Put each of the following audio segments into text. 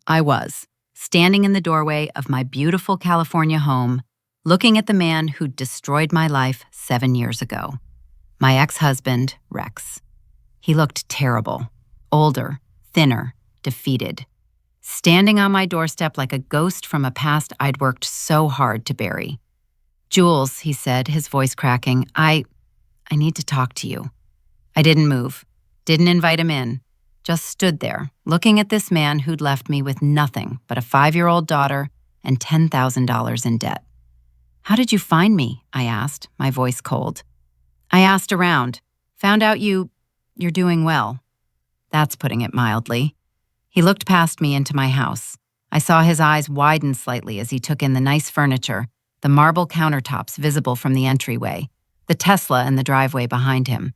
I was, standing in the doorway of my beautiful California home, looking at the man who'd destroyed my life 7 years ago. My ex-husband, Rex. He looked terrible, older, thinner, defeated. Standing on my doorstep like a ghost from a past I'd worked so hard to bury. "Jules," he said, his voice cracking, I need to talk to you." I didn't move, didn't invite him in, just stood there, looking at this man who'd left me with nothing but a 5-year-old daughter and $10,000 in debt. "How did you find me?" I asked, my voice cold. "I asked around, found out you're doing well." That's putting it mildly. He looked past me into my house. I saw his eyes widen slightly as he took in the nice furniture, the marble countertops visible from the entryway, the Tesla in the driveway behind him.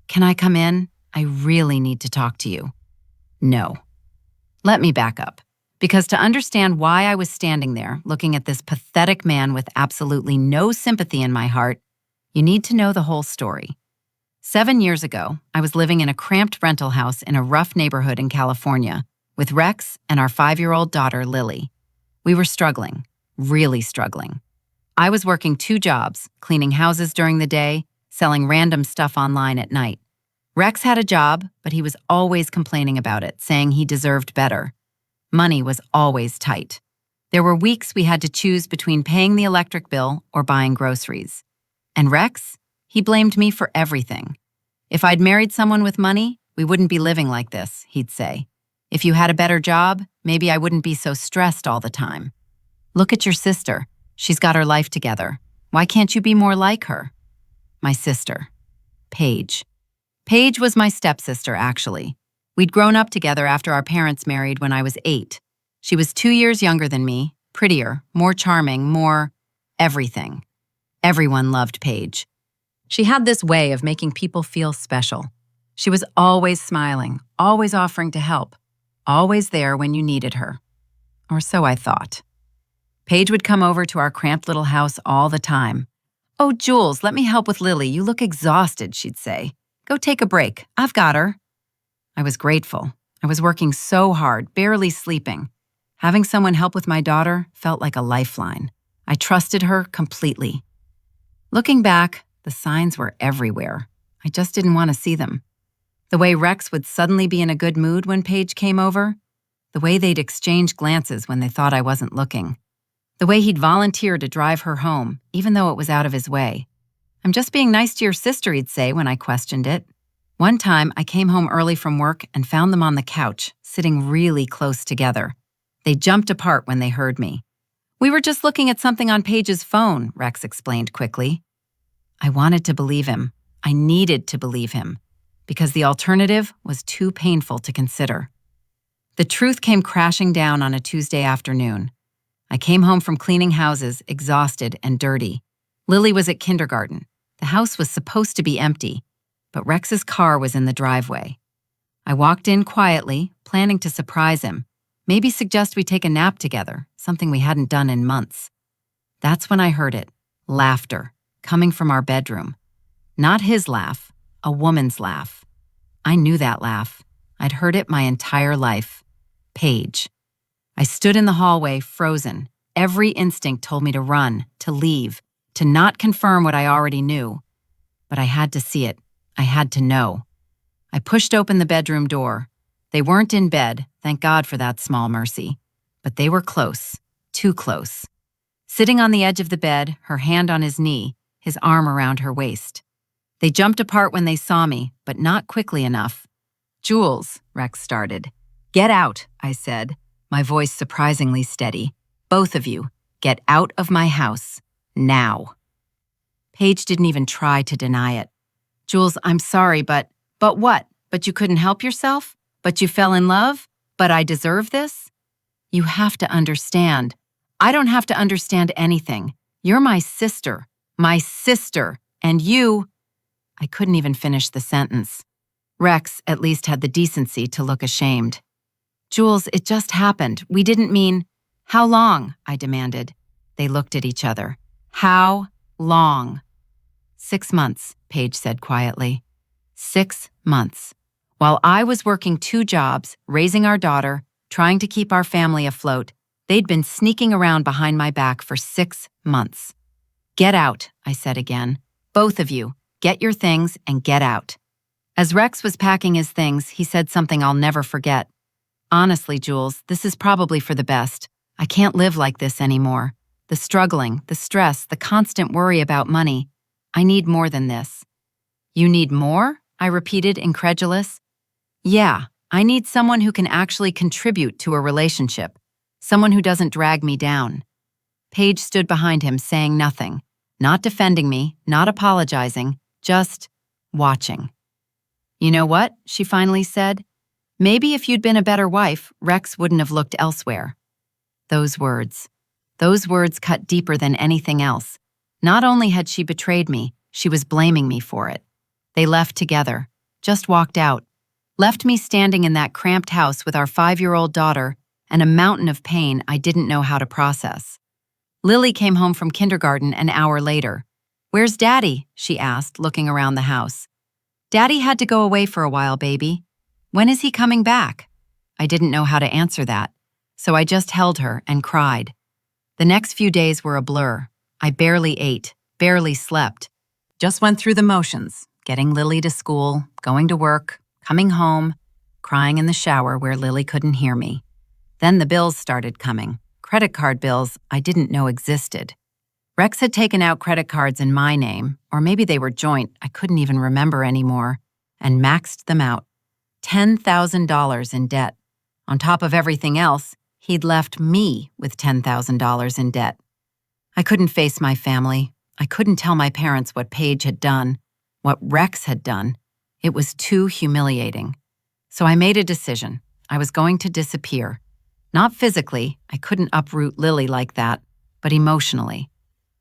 "Can I come in? I really need to talk to you." "No." Let me back up, because to understand why I was standing there, looking at this pathetic man with absolutely no sympathy in my heart, you need to know the whole story. 7 years ago, I was living in a cramped rental house in a rough neighborhood in California with Rex and our 5-year-old daughter, Lily. We were struggling, really struggling. I was working 2 jobs, cleaning houses during the day, selling random stuff online at night. Rex had a job, but he was always complaining about it, saying he deserved better. Money was always tight. There were weeks we had to choose between paying the electric bill or buying groceries. And Rex? He blamed me for everything. "If I'd married someone with money, we wouldn't be living like this," he'd say. "If you had a better job, maybe I wouldn't be so stressed all the time. Look at your sister. She's got her life together. Why can't you be more like her?" My sister. Paige. Paige was my stepsister, actually. We'd grown up together after our parents married when I was 8. She was 2 years younger than me, prettier, more charming, more everything. Everyone loved Paige. She had this way of making people feel special. She was always smiling, always offering to help, always there when you needed her. Or so I thought. Paige would come over to our cramped little house all the time. "Oh, Jules, let me help with Lily. You look exhausted," she'd say. "Go take a break. I've got her." I was grateful. I was working so hard, barely sleeping. Having someone help with my daughter felt like a lifeline. I trusted her completely. Looking back, the signs were everywhere. I just didn't want to see them. The way Rex would suddenly be in a good mood when Paige came over. The way they'd exchange glances when they thought I wasn't looking. The way he'd volunteer to drive her home, even though it was out of his way. "I'm just being nice to your sister," he'd say when I questioned it. One time, I came home early from work and found them on the couch, sitting really close together. They jumped apart when they heard me. "We were just looking at something on Paige's phone," Rex explained quickly. I wanted to believe him. I needed to believe him, because the alternative was too painful to consider. The truth came crashing down on a Tuesday afternoon. I came home from cleaning houses, exhausted and dirty. Lily was at kindergarten. The house was supposed to be empty, but Rex's car was in the driveway. I walked in quietly, planning to surprise him, maybe suggest we take a nap together, something we hadn't done in months. That's when I heard it, laughter, coming from our bedroom. Not his laugh, a woman's laugh. I knew that laugh. I'd heard it my entire life. Paige. I stood in the hallway, frozen. Every instinct told me to run, to leave, to not confirm what I already knew. But I had to see it. I had to know. I pushed open the bedroom door. They weren't in bed, thank God for that small mercy. But they were close, too close. Sitting on the edge of the bed, her hand on his knee, his arm around her waist. They jumped apart when they saw me, but not quickly enough. "Jules," Rex started. "Get out," I said, my voice surprisingly steady. "Both of you, get out of my house. Now." Paige didn't even try to deny it. "Jules, I'm sorry, but what? But you couldn't help yourself? But you fell in love? But I deserve this?" "You have to understand." "I don't have to understand anything. You're my sister. My sister. And you—" I couldn't even finish the sentence. Rex at least had the decency to look ashamed. "Jules, it just happened. We didn't mean—" "How long?" I demanded. They looked at each other. "How long?" 6 months, Paige said quietly. 6 months. While I was working 2 jobs, raising our daughter, trying to keep our family afloat. They'd been sneaking around behind my back for 6 months. "Get out," I said again. "Both of you, get your things and get out." As Rex was packing his things, he said something I'll never forget. "Honestly, Jules, this is probably for the best. I can't live like this anymore. The struggling, the stress, the constant worry about money. I need more than this." "You need more?" I repeated, incredulous. "Yeah, I need someone who can actually contribute to a relationship, someone who doesn't drag me down." Paige stood behind him, saying nothing, not defending me, not apologizing, just watching. "You know what?" she finally said. "Maybe if you'd been a better wife, Rex wouldn't have looked elsewhere." Those words cut deeper than anything else. Not only had she betrayed me, she was blaming me for it. They left together, just walked out, left me standing in that cramped house with our 5-year-old daughter and a mountain of pain I didn't know how to process. Lily came home from kindergarten an hour later. "Where's Daddy?" she asked, looking around the house. "Daddy had to go away for a while, baby. When is he coming back?" I didn't know how to answer that, so I just held her and cried. The next few days were a blur. I barely ate, barely slept. Just went through the motions, getting Lily to school, going to work, coming home, crying in the shower where Lily couldn't hear me. Then the bills started coming, credit card bills I didn't know existed. Rex had taken out credit cards in my name, or maybe they were joint, I couldn't even remember anymore, and maxed them out. $10,000 in debt. On top of everything else, he'd left me with $10,000 in debt. I couldn't face my family. I couldn't tell my parents what Paige had done, what Rex had done. It was too humiliating. So I made a decision. I was going to disappear. Not physically, I couldn't uproot Lily like that, but emotionally.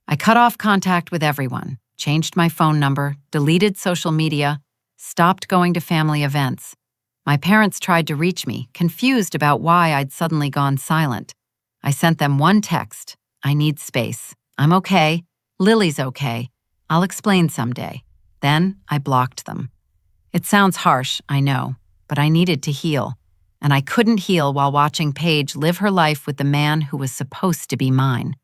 I cut off contact with everyone, changed my phone number, deleted social media, stopped going to family events. My parents tried to reach me, confused about why I'd suddenly gone silent. I sent them one text: "I need space. I'm okay. Lily's okay. I'll explain someday." Then I blocked them. It sounds harsh, I know, but I needed to heal. And I couldn't heal while watching Paige live her life with the man who was supposed to be mine.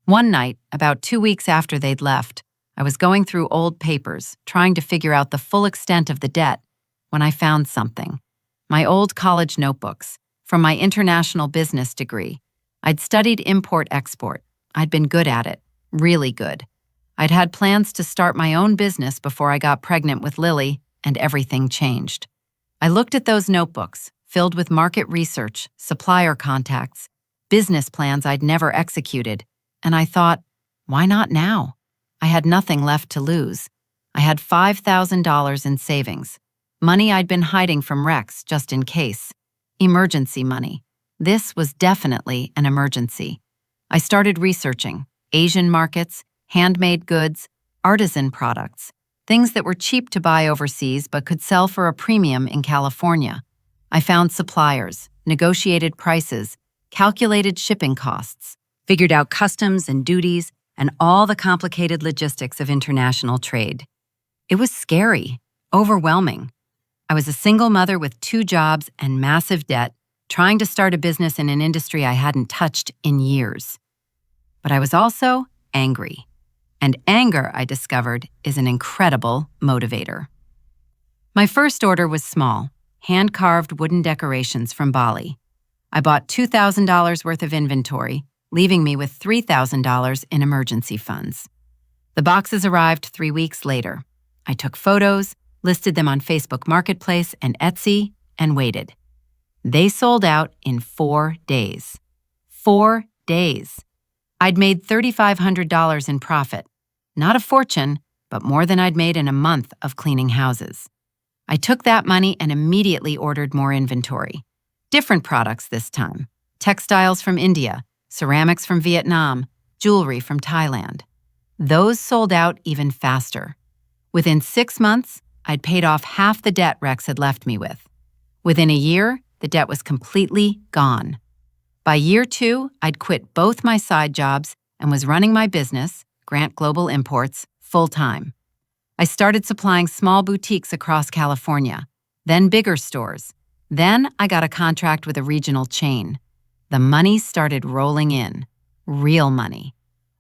One night, about 2 weeks after they'd left, I was going through old papers, trying to figure out the full extent of the debt, when I found something. My old college notebooks, from my international business degree. I'd studied import-export. I'd been good at it, really good. I'd had plans to start my own business before I got pregnant with Lily, and everything changed. I looked at those notebooks, filled with market research, supplier contacts, business plans I'd never executed, and I thought, why not now? I had nothing left to lose. I had $5,000 in savings, money I'd been hiding from Rex just in case. Emergency money. This was definitely an emergency. I started researching Asian markets, handmade goods, artisan products, things that were cheap to buy overseas but could sell for a premium in California. I found suppliers, negotiated prices, calculated shipping costs, figured out customs and duties, and all the complicated logistics of international trade. It was scary, overwhelming. I was a single mother with 2 jobs and massive debt, trying to start a business in an industry I hadn't touched in years. But I was also angry. And anger, I discovered, is an incredible motivator. My first order was small, hand-carved wooden decorations from Bali. I bought $2,000 worth of inventory, leaving me with $3,000 in emergency funds. The boxes arrived 3 weeks later. I took photos, listed them on Facebook Marketplace and Etsy, and waited. They sold out in 4 days. 4 days. I'd made $3,500 in profit. Not a fortune, but more than I'd made in a month of cleaning houses. I took that money and immediately ordered more inventory. Different products this time. Textiles from India, ceramics from Vietnam, jewelry from Thailand. Those sold out even faster. Within 6 months, I'd paid off half the debt Rex had left me with. Within a year, the debt was completely gone. By year 2, I'd quit both my side jobs and was running my business, Grant Global Imports, full-time. I started supplying small boutiques across California, then bigger stores, Then I got a contract with a regional chain. The money started rolling in. Real money.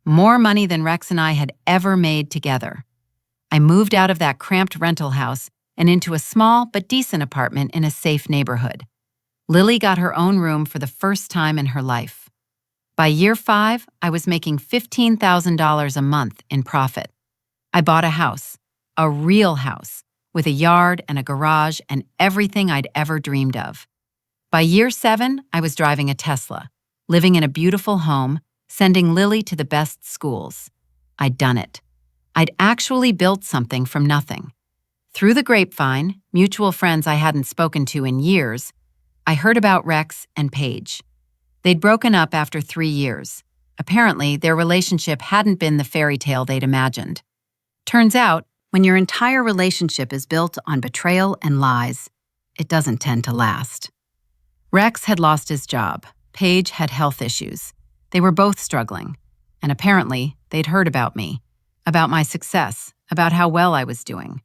More money than Rex and I had ever made together. I moved out of that cramped rental house and into a small but decent apartment in a safe neighborhood. Lily got her own room for the first time in her life. By year 5, I was making $15,000 a month in profit. I bought a house, a real house, with a yard and a garage and everything I'd ever dreamed of. By year 7, I was driving a Tesla, living in a beautiful home, sending Lily to the best schools. I'd done it. I'd actually built something from nothing. Through the grapevine, mutual friends I hadn't spoken to in years, I heard about Rex and Paige. They'd broken up after 3 years. Apparently, their relationship hadn't been the fairy tale they'd imagined. Turns out, when your entire relationship is built on betrayal and lies, it doesn't tend to last. Rex had lost his job. Paige had health issues. They were both struggling. And apparently, they'd heard about me, about my success, about how well I was doing.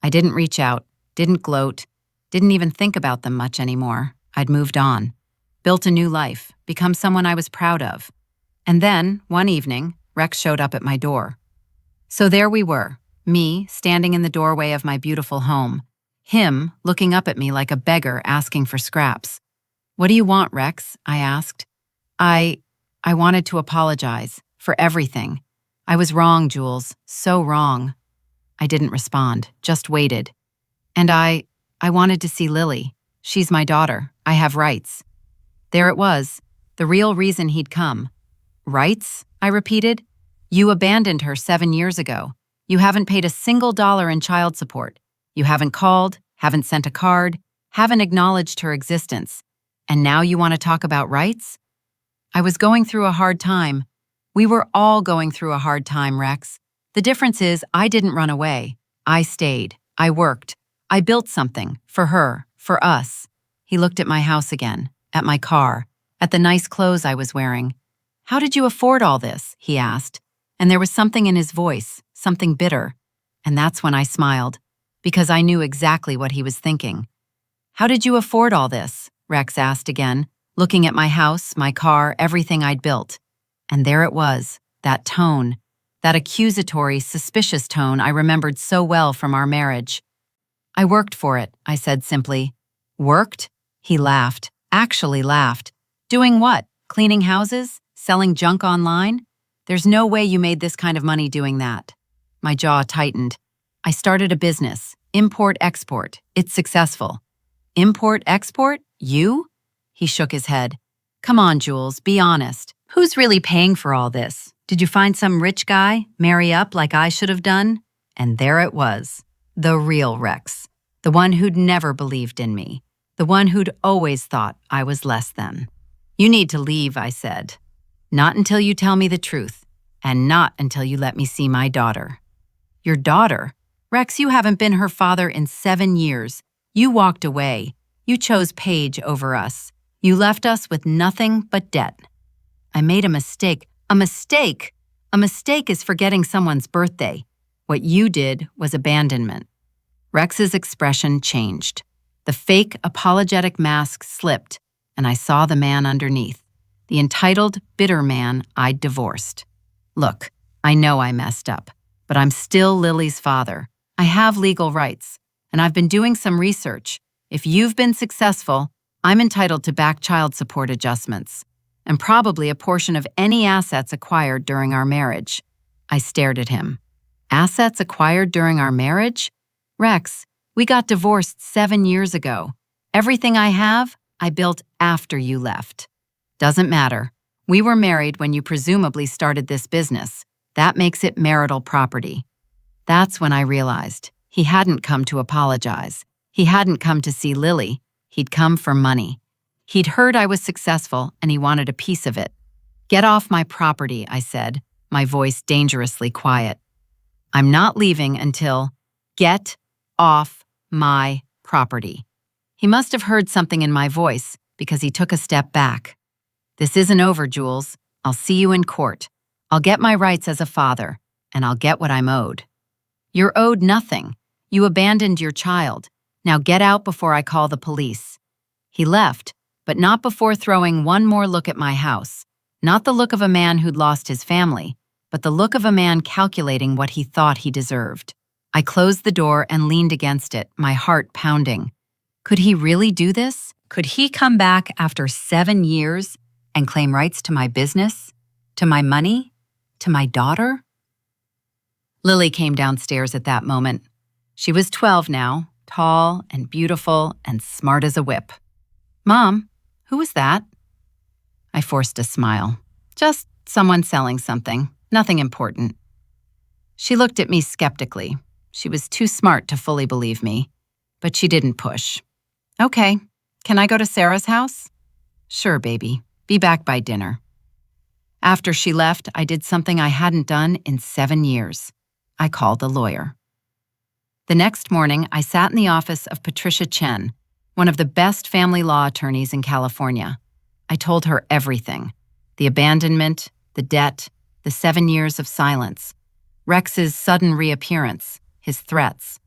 I didn't reach out, didn't gloat, didn't even think about them much anymore. I'd moved on, built a new life, become someone I was proud of. And then, one evening, Rex showed up at my door. So there we were, me standing in the doorway of my beautiful home, him looking up at me like a beggar asking for scraps. "What do you want, Rex?" I asked. I wanted to apologize for everything. I was wrong, Jules, so wrong. I didn't respond, just waited. And I wanted to see Lily. She's my daughter. I have rights. There it was, the real reason he'd come. Rights? I repeated. You abandoned her 7 years ago. You haven't paid a single dollar in child support. You haven't called, haven't sent a card, haven't acknowledged her existence. And now you want to talk about rights? I was going through a hard time. We were all going through a hard time, Rex. The difference is I didn't run away. I stayed. I worked. I built something for her, for us. He looked at my house again, at my car, at the nice clothes I was wearing. How did you afford all this? He asked. And there was something in his voice, something bitter. And that's when I smiled, because I knew exactly what he was thinking. How did you afford all this? Rex asked again, looking at my house, my car, everything I'd built. And there it was, that tone, that accusatory, suspicious tone I remembered so well from our marriage. I worked for it, I said simply. Worked? He laughed, actually laughed. Doing what? Cleaning houses? Selling junk online? There's no way you made this kind of money doing that. My jaw tightened. I started a business, import-export. It's successful. Import-export? You? He shook his head. Come on, Jules, be honest. Who's really paying for all this? Did you find some rich guy, marry up like I should have done? And there it was. The real Rex. The one who'd never believed in me. The one who'd always thought I was less than. You need to leave, I said. Not until you tell me the truth, and not until you let me see my daughter. Your daughter? Rex, you haven't been her father in 7 years. You walked away. You chose Paige over us. You left us with nothing but debt. I made a mistake. A mistake? A mistake is forgetting someone's birthday. What you did was abandonment. Rex's expression changed. The fake, apologetic mask slipped, and I saw the man underneath. The entitled, bitter man I'd divorced. Look, I know I messed up, but I'm still Lily's father. I have legal rights, and I've been doing some research. If you've been successful, I'm entitled to back child support adjustments, and probably a portion of any assets acquired during our marriage. I stared at him. Assets acquired during our marriage? Rex, we got divorced 7 years ago. Everything I have, I built after you left. Doesn't matter. We were married when you presumably started this business. That makes it marital property. That's when I realized he hadn't come to apologize. He hadn't come to see Lily. He'd come for money. He'd heard I was successful and he wanted a piece of it. Get off my property, I said, my voice dangerously quiet. I'm not leaving until get off my property. He must have heard something in my voice because he took a step back. This isn't over, Jules. I'll see you in court. I'll get my rights as a father, and I'll get what I'm owed. You're owed nothing. You abandoned your child. Now get out before I call the police. He left, but not before throwing one more look at my house. Not the look of a man who'd lost his family, but the look of a man calculating what he thought he deserved. I closed the door and leaned against it, my heart pounding. Could he really do this? Could he come back after 7 years and claim rights to my business, to my money, to my daughter? Lily came downstairs at that moment. She was 12 now, tall and beautiful and smart as a whip. "Mom, who was that?" I forced a smile. "Just someone selling something, nothing important." She looked at me skeptically. She was too smart to fully believe me, but she didn't push. "Okay, can I go to Sarah's house?" "Sure, baby. Be back by dinner." After she left, I did something I hadn't done in 7 years. I called a lawyer. The next morning, I sat in the office of Patricia Chen, one of the best family law attorneys in California. I told her everything: the abandonment, the debt, the 7 years of silence, Rex's sudden reappearance, his threats.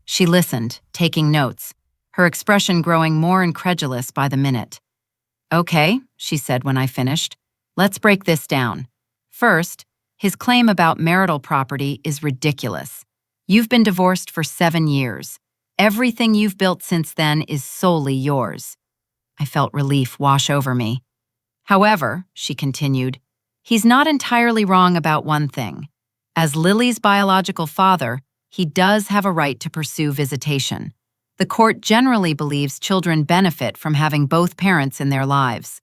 She listened, taking notes, her expression growing more incredulous by the minute. "Okay," she said when I finished. "Let's break this down. First, his claim about marital property is ridiculous. You've been divorced for 7 years. Everything you've built since then is solely yours." I felt relief wash over me. "However," she continued, "he's not entirely wrong about one thing. As Lily's biological father, he does have a right to pursue visitation. The court generally believes children benefit from having both parents in their lives.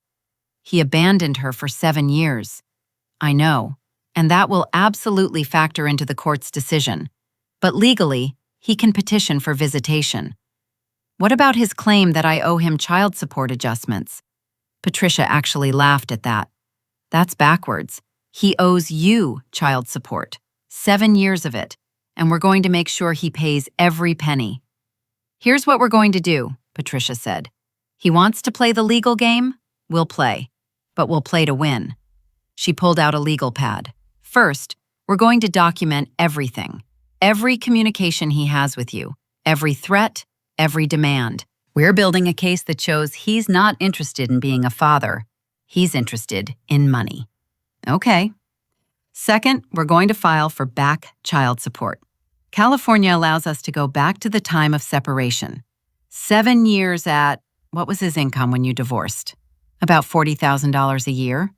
He abandoned her for 7 years. I know, and that will absolutely factor into the court's decision. But legally, he can petition for visitation. What about his claim that I owe him child support adjustments?" Patricia actually laughed at that. "That's backwards. He owes you child support, 7 years of it, and we're going to make sure he pays every penny." "Here's what we're going to do," Patricia said. "He wants to play the legal game? We'll play. But we'll play to win." She pulled out a legal pad. "First, we're going to document everything. Every communication he has with you, every threat, every demand. We're building a case that shows he's not interested in being a father. He's interested in money." "Okay." "Second, we're going to file for back child support. California allows us to go back to the time of separation. 7 years at, what was his income when you divorced? About $40,000 a year?"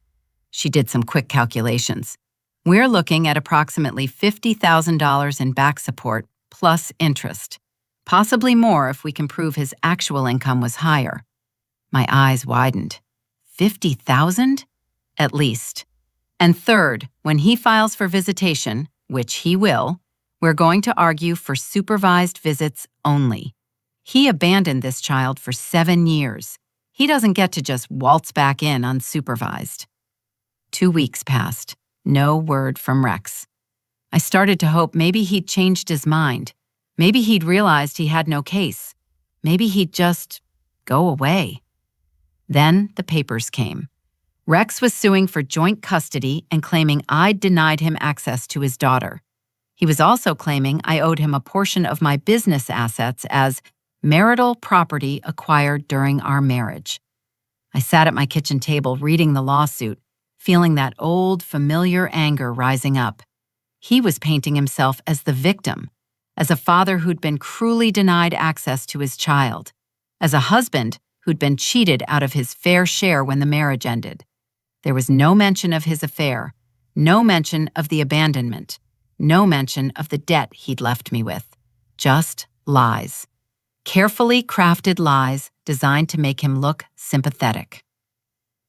She did some quick calculations. "We're looking at approximately $50,000 in back support plus interest. Possibly more if we can prove his actual income was higher." My eyes widened. 50,000? At least. "And third, when he files for visitation, which he will, we're going to argue for supervised visits only. He abandoned this child for 7 years. He doesn't get to just waltz back in unsupervised." 2 weeks passed. No word from Rex. I started to hope maybe he'd changed his mind. Maybe he'd realized he had no case. Maybe he'd just go away. Then the papers came. Rex was suing for joint custody and claiming I'd denied him access to his daughter. He was also claiming I owed him a portion of my business assets as marital property acquired during our marriage. I sat at my kitchen table reading the lawsuit, feeling that old, familiar anger rising up. He was painting himself as the victim, as a father who'd been cruelly denied access to his child, as a husband who'd been cheated out of his fair share when the marriage ended. There was no mention of his affair, no mention of the abandonment, no mention of the debt he'd left me with. Just lies. Carefully crafted lies designed to make him look sympathetic.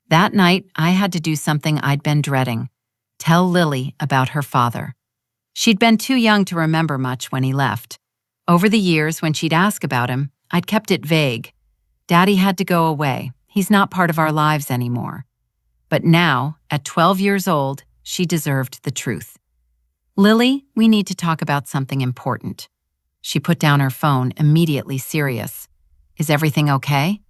That night, I had to do something I'd been dreading: tell Lily about her father. She'd been too young to remember much when he left. Over the years, when she'd ask about him, I'd kept it vague. Daddy had to go away. He's not part of our lives anymore. But now, at 12 years old, she deserved the truth. "Lily, we need to talk about something important." She put down her phone, immediately serious. "Is everything okay?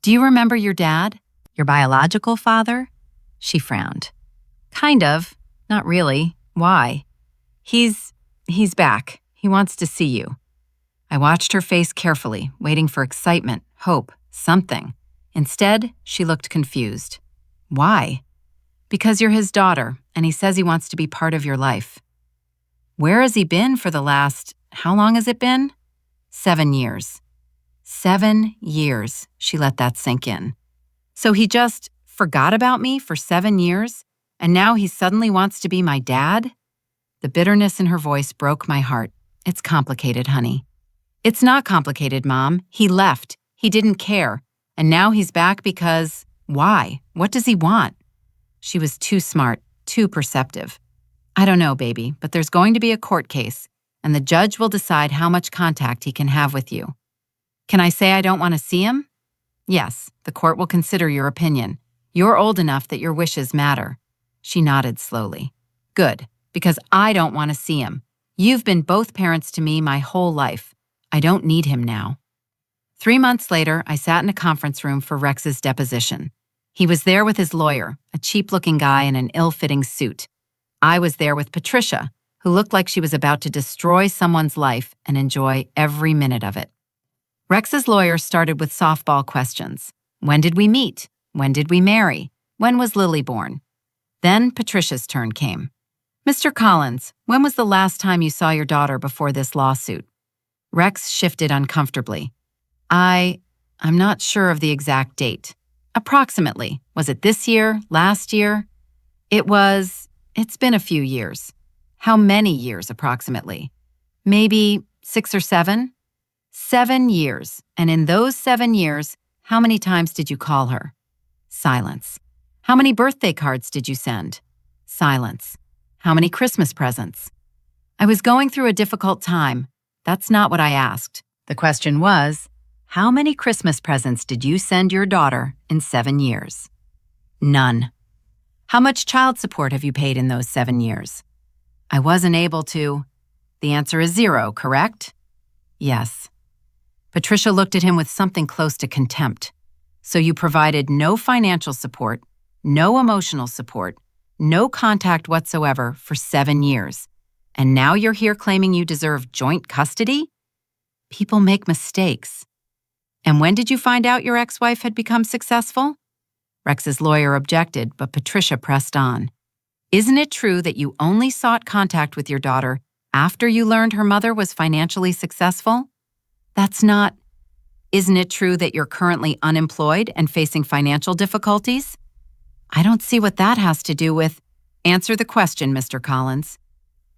Do you remember your dad? Your biological father?" She frowned. "Kind of. Not really. Why?" He's back. He wants to see you." I watched her face carefully, waiting for excitement, hope, Something. Instead, she looked confused. Why? Because you're his daughter, and he says he wants to be part of your life. Where has he been for the last, how long has it been? 7 years. 7 years, she let that sink in. So he just forgot about me for 7 years, and now he suddenly wants to be my dad? The bitterness in her voice broke my heart. It's complicated, honey. It's not complicated, Mom. He left. He didn't care. And now he's back because, why? What does he want? She was too smart, too perceptive. I don't know, baby, but there's going to be a court case, and the judge will decide how much contact he can have with you. Can I say I don't want to see him? Yes, the court will consider your opinion. You're old enough that your wishes matter. She nodded slowly. Good, because I don't want to see him. You've been both parents to me my whole life. I don't need him now. 3 months later, I sat in a conference room for Rex's deposition. He was there with his lawyer, a cheap-looking guy in an ill-fitting suit. I was there with Patricia, who looked like she was about to destroy someone's life and enjoy every minute of it. Rex's lawyer started with softball questions. When did we meet? When did we marry? When was Lily born? Then Patricia's turn came. Mr. Collins, when was the last time you saw your daughter before this lawsuit? Rex shifted uncomfortably. I'm not sure of the exact date. Approximately. Was it this year? Last year? It's been a few years. How many years approximately? Maybe 6 or 7? 7 years. And in those 7 years, how many times did you call her? Silence. How many birthday cards did you send? Silence. How many Christmas presents? I was going through a difficult time. That's not what I asked. The question was, how many Christmas presents did you send your daughter in 7 years? None. How much child support have you paid in those 7 years? I wasn't able to. The answer is 0, correct? Yes. Patricia looked at him with something close to contempt. So you provided no financial support, no emotional support, no contact whatsoever for 7 years. And now you're here claiming you deserve joint custody? People make mistakes. And when did you find out your ex-wife had become successful? Rex's lawyer objected, but Patricia pressed on. Isn't it true that you only sought contact with your daughter after you learned her mother was financially successful? That's not. Isn't it true that you're currently unemployed and facing financial difficulties? I don't see what that has to do with. Answer the question, Mr. Collins.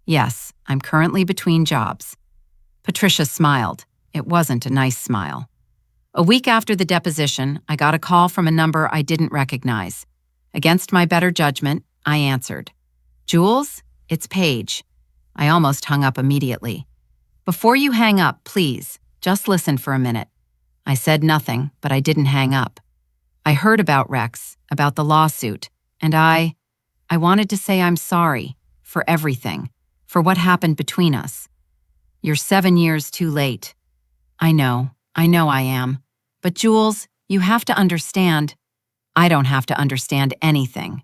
Yes, I'm currently between jobs. Patricia smiled. It wasn't a nice smile. A week after the deposition, I got a call from a number I didn't recognize. Against my better judgment, I answered. Jules, it's Paige. I almost hung up immediately. Before you hang up, please, just listen for a minute. I said nothing, but I didn't hang up. I heard about Rex, about the lawsuit, and I wanted to say I'm sorry for everything, for what happened between us. You're 7 years too late. I know I am. But Jules, you have to understand. I don't have to understand anything.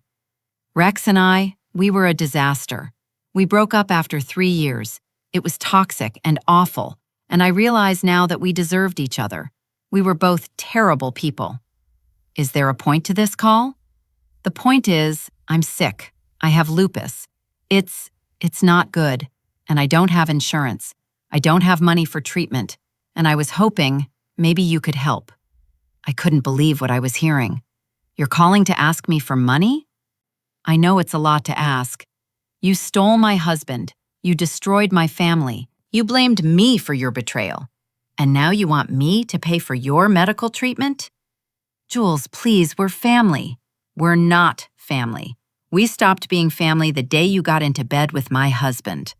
Rex and I, we were a disaster. We broke up after 3 years. It was toxic and awful, and I realize now that we deserved each other. We were both terrible people. Is there a point to this call? The point is, I'm sick. I have lupus. It's not good, and I don't have insurance. I don't have money for treatment, and I was hoping maybe you could help. I couldn't believe what I was hearing. You're calling to ask me for money? I know it's a lot to ask. You stole my husband. You destroyed my family. You blamed me for your betrayal. And now you want me to pay for your medical treatment? Jules, please, we're family. We're not family. We stopped being family the day you got into bed with my husband.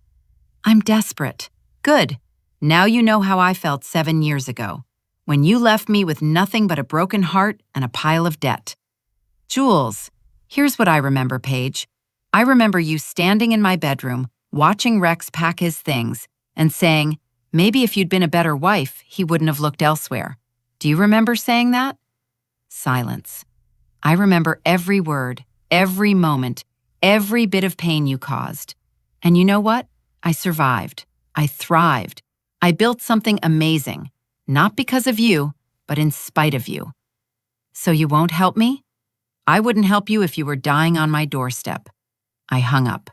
I'm desperate. Good. Now you know how I felt 7 years ago, when you left me with nothing but a broken heart and a pile of debt. Jules, here's what I remember, Paige. I remember you standing in my bedroom, watching Rex pack his things, and saying, maybe if you'd been a better wife, he wouldn't have looked elsewhere. Do you remember saying that? Silence. I remember every word, every moment, every bit of pain you caused. And you know what? I survived. I thrived. I built something amazing, not because of you, but in spite of you. So you won't help me? I wouldn't help you if you were dying on my doorstep. I hung up.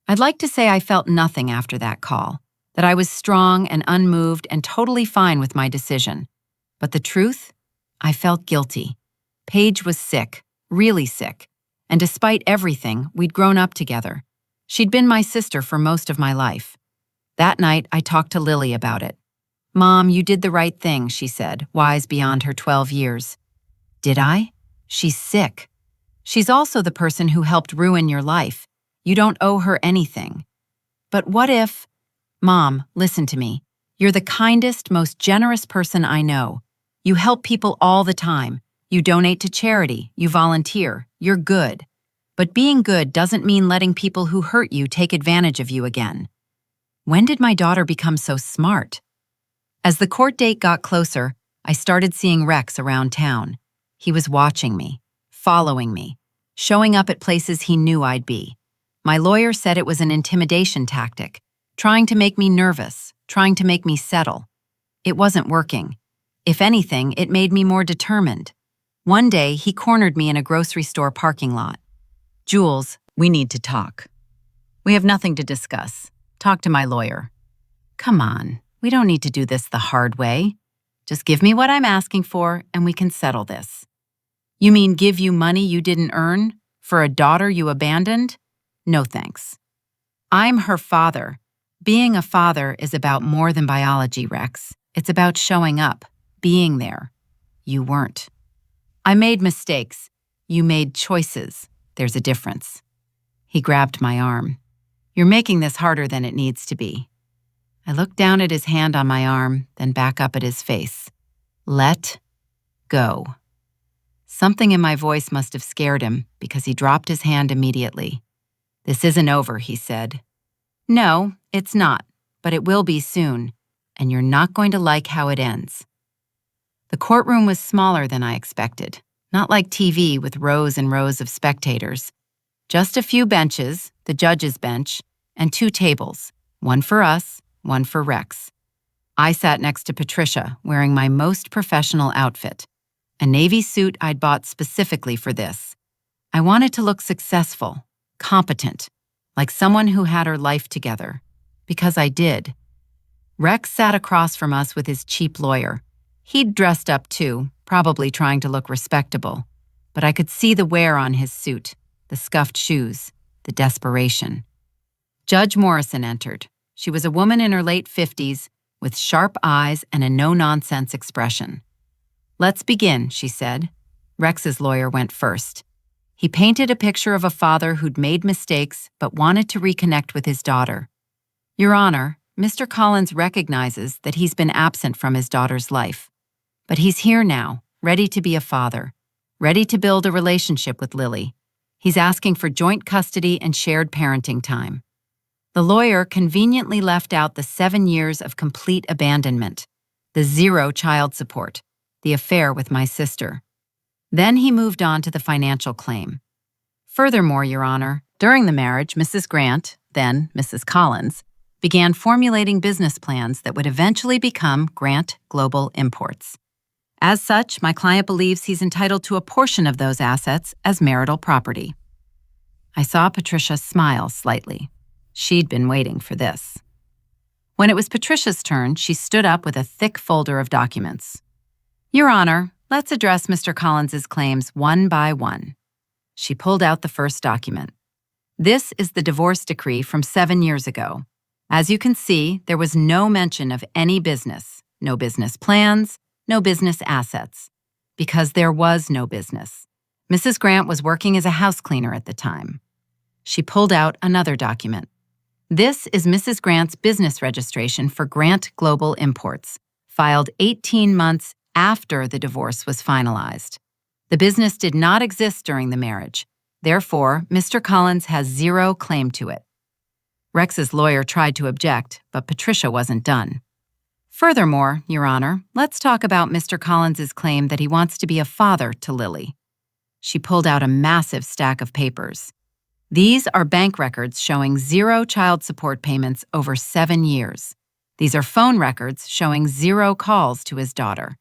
I'd like to say I felt nothing after that call, that I was strong and unmoved and totally fine with my decision. But the truth? I felt guilty. Paige was sick, really sick, and despite everything, we'd grown up together. She'd been my sister for most of my life. That night, I talked to Lily about it. "Mom, you did the right thing," she said, wise beyond her 12 years. Did I? She's sick. She's also the person who helped ruin your life. You don't owe her anything. But what if... Mom, listen to me. You're the kindest, most generous person I know. You help people all the time. You donate to charity. You volunteer. You're good. But being good doesn't mean letting people who hurt you take advantage of you again. When did my daughter become so smart? As the court date got closer, I started seeing Rex around town. He was watching me, following me, showing up at places he knew I'd be. My lawyer said it was an intimidation tactic, trying to make me nervous, trying to make me settle. It wasn't working. If anything, it made me more determined. One day, he cornered me in a grocery store parking lot. "Jules, we need to talk. We have nothing to discuss. Talk to my lawyer." "Come on, we don't need to do this the hard way. Just give me what I'm asking for and we can settle this." "You mean give you money you didn't earn? For a daughter you abandoned? No thanks. I'm her father. Being a father is about more than biology, Rex. It's about showing up, being there. You weren't. I made mistakes. You made choices. There's a difference." He grabbed my arm. "You're making this harder than it needs to be." I looked down at his hand on my arm, then back up at his face. Let go. Something in my voice must have scared him because he dropped his hand immediately. "This isn't over," he said. "No, it's not, but it will be soon, and you're not going to like how it ends." The courtroom was smaller than I expected, not like TV with rows and rows of spectators. Just a few benches, the judge's bench, and 2 tables, one for us, one for Rex. I sat next to Patricia, wearing my most professional outfit, a navy suit I'd bought specifically for this. I wanted to look successful, competent, like someone who had her life together, because I did. Rex sat across from us with his cheap lawyer. He'd dressed up too, probably trying to look respectable, but I could see the wear on his suit, the scuffed shoes, the desperation. Judge Morrison entered. She was a woman in her late 50s, with sharp eyes and a no-nonsense expression. "Let's begin," she said. Rex's lawyer went first. He painted a picture of a father who'd made mistakes but wanted to reconnect with his daughter. "Your Honor, Mr. Collins recognizes that he's been absent from his daughter's life. But he's here now, ready to be a father, ready to build a relationship with Lily. He's asking for joint custody and shared parenting time." The lawyer conveniently left out the 7 years of complete abandonment, the 0 child support, the affair with my sister. Then he moved on to the financial claim. "Furthermore, Your Honor, during the marriage, Mrs. Grant, then Mrs. Collins, began formulating business plans that would eventually become Grant Global Imports. As such, my client believes he's entitled to a portion of those assets as marital property." I saw Patricia smile slightly. She'd been waiting for this. When it was Patricia's turn, she stood up with a thick folder of documents. "Your Honor, let's address Mr. Collins's claims one by one." She pulled out the first document. "This is the divorce decree from 7 years ago. As you can see, there was no mention of any business, no business plans, no business assets, because there was no business. Mrs. Grant was working as a house cleaner at the time." She pulled out another document. "This is Mrs. Grant's business registration for Grant Global Imports, filed 18 months after the divorce was finalized. The business did not exist during the marriage. Therefore, Mr. Collins has 0 claim to it." Rex's lawyer tried to object, but Patricia wasn't done. "Furthermore, Your Honor, let's talk about Mr. Collins's claim that he wants to be a father to Lily." She pulled out a massive stack of papers. "These are bank records showing 0 child support payments over 7 years. These are phone records showing 0 calls to his daughter.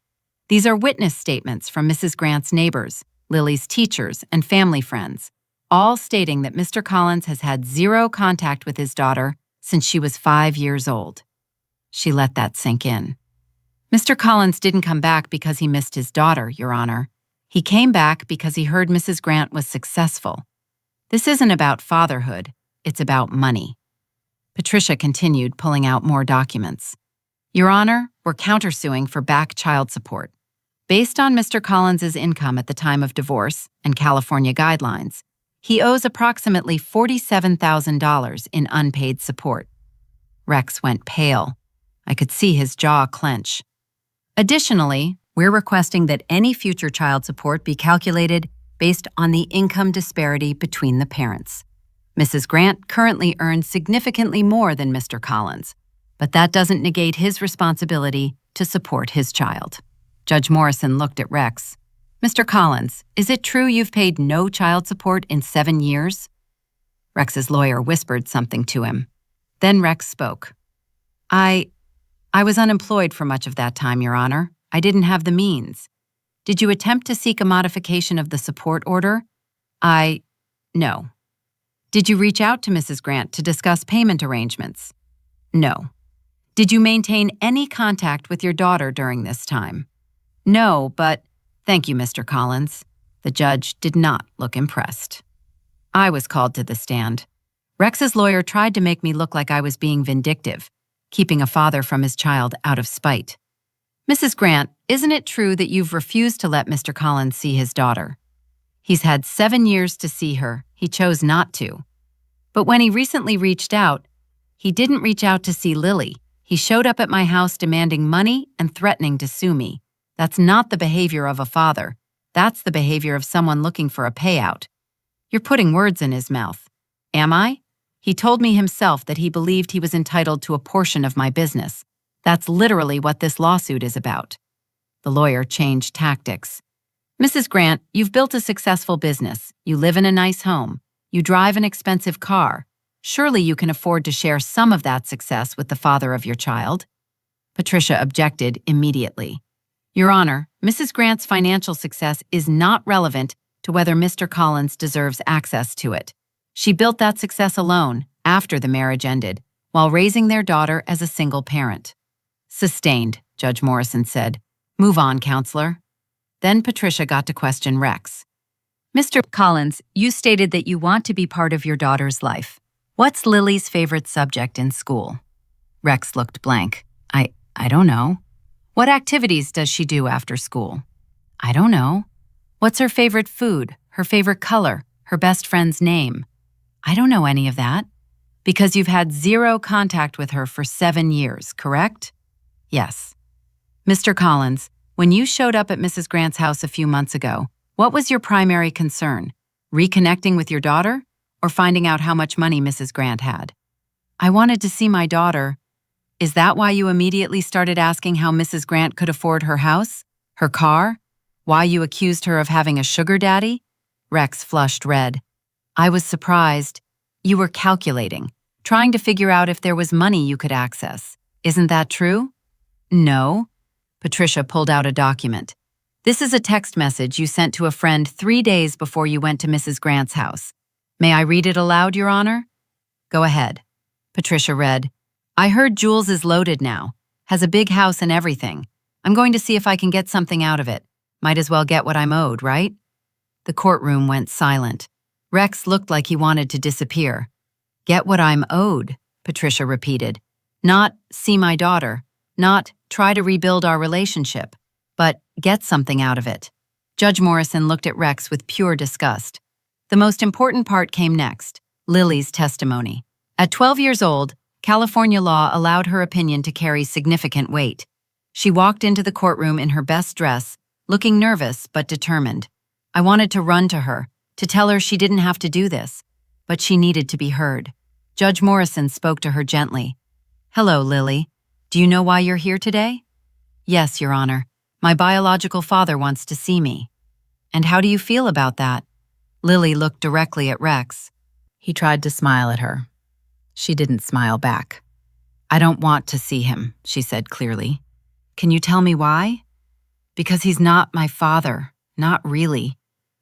These are witness statements from Mrs. Grant's neighbors, Lily's teachers, and family friends, all stating that Mr. Collins has had zero contact with his daughter since she was 5 years old. She let that sink in. Mr. Collins didn't come back because he missed his daughter, Your Honor. He came back because he heard Mrs. Grant was successful. This isn't about fatherhood, it's about money. Patricia continued, pulling out more documents. Your Honor, we're countersuing for back child support. Based on Mr. Collins's income at the time of divorce and California guidelines, he owes approximately $47,000 in unpaid support. Rex went pale. I could see his jaw clench. Additionally, we're requesting that any future child support be calculated based on the income disparity between the parents. Mrs. Grant currently earns significantly more than Mr. Collins, but that doesn't negate his responsibility to support his child. Judge Morrison looked at Rex. Mr. Collins, is it true you've paid no child support in 7 years? Rex's lawyer whispered something to him. Then Rex spoke. I was unemployed for much of that time, Your Honor. I didn't have the means. Did you attempt to seek a modification of the support order? No. Did you reach out to Mrs. Grant to discuss payment arrangements? No. Did you maintain any contact with your daughter during this time? No, but thank you, Mr. Collins. The judge did not look impressed. I was called to the stand. Rex's lawyer tried to make me look like I was being vindictive, keeping a father from his child out of spite. Mrs. Grant, isn't it true that you've refused to let Mr. Collins see his daughter? He's had 7 years to see her. He chose not to. But when he recently reached out, he didn't reach out to see Lily. He showed up at my house demanding money and threatening to sue me. That's not the behavior of a father. That's the behavior of someone looking for a payout. You're putting words in his mouth. Am I? He told me himself that he believed he was entitled to a portion of my business. That's literally what this lawsuit is about. The lawyer changed tactics. Mrs. Grant, you've built a successful business. You live in a nice home. You drive an expensive car. Surely you can afford to share some of that success with the father of your child. Patricia objected immediately. Your Honor, Mrs. Grant's financial success is not relevant to whether Mr. Collins deserves access to it. She built that success alone, after the marriage ended, while raising their daughter as a single parent. Sustained, Judge Morrison said. Move on, counselor. Then Patricia got to question Rex. Mr. Collins, you stated that you want to be part of your daughter's life. What's Lily's favorite subject in school? Rex looked blank. I don't know. What activities does she do after school? I don't know. What's her favorite food, her favorite color, her best friend's name? I don't know any of that. Because you've had zero contact with her for 7 years, correct? Yes. Mr. Collins, when you showed up at Mrs. Grant's house a few months ago, what was your primary concern? Reconnecting with your daughter or finding out how much money Mrs. Grant had? I wanted to see my daughter. Is that why you immediately started asking how Mrs. Grant could afford her house, her car? Why you accused her of having a sugar daddy? Rex flushed red. I was surprised. You were calculating, trying to figure out if there was money you could access. Isn't that true? No. Patricia pulled out a document. This is a text message you sent to a friend 3 days before you went to Mrs. Grant's house. May I read it aloud, Your Honor? Go ahead. Patricia read, I heard Jules is loaded now, has a big house and everything. I'm going to see if I can get something out of it. Might as well get what I'm owed, right? The courtroom went silent. Rex looked like he wanted to disappear. Get what I'm owed, Patricia repeated. Not see my daughter, not try to rebuild our relationship, but get something out of it. Judge Morrison looked at Rex with pure disgust. The most important part came next, Lily's testimony. At 12 years old, California law allowed her opinion to carry significant weight. She walked into the courtroom in her best dress, looking nervous but determined. I wanted to run to her, to tell her she didn't have to do this, but she needed to be heard. Judge Morrison spoke to her gently. Hello, Lily. Do you know why you're here today? Yes, Your Honor. My biological father wants to see me. And how do you feel about that? Lily looked directly at Rex. He tried to smile at her. She didn't smile back. I don't want to see him, she said clearly. Can you tell me why? Because he's not my father. Not really.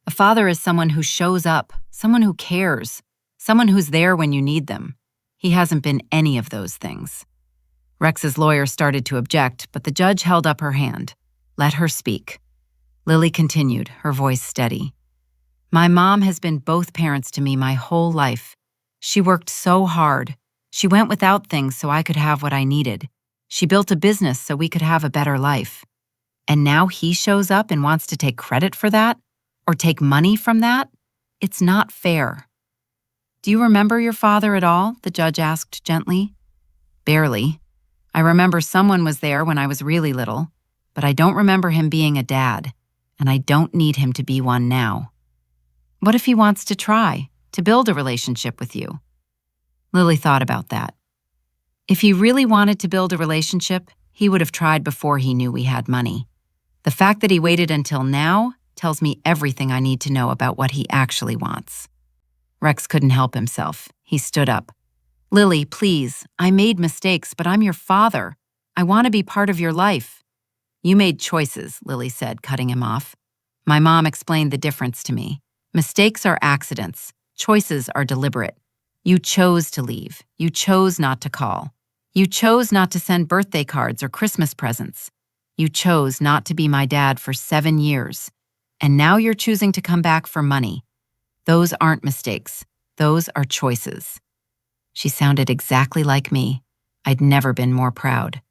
A father is someone who shows up, someone who cares, someone who's there when you need them. He hasn't been any of those things. Rex's lawyer started to object, but the judge held up her hand. Let her speak. Lily continued, her voice steady. My mom has been both parents to me my whole life. She worked so hard. She went without things so I could have what I needed. She built a business so we could have a better life. And now he shows up and wants to take credit for that? Or take money from that? It's not fair. Do you remember your father at all? The judge asked gently. Barely. I remember someone was there when I was really little, but I don't remember him being a dad, and I don't need him to be one now. What if he wants to try, to build a relationship with you? Lily thought about that. If he really wanted to build a relationship, he would have tried before he knew we had money. The fact that he waited until now tells me everything I need to know about what he actually wants. Rex couldn't help himself. He stood up. Lily, please, I made mistakes, but I'm your father. I want to be part of your life. You made choices, Lily said, cutting him off. My mom explained the difference to me. Mistakes are accidents. Choices are deliberate. You chose to leave. You chose not to call. You chose not to send birthday cards or Christmas presents. You chose not to be my dad for 7 years. And now you're choosing to come back for money. Those aren't mistakes. Those are choices. She sounded exactly like me. I'd never been more proud.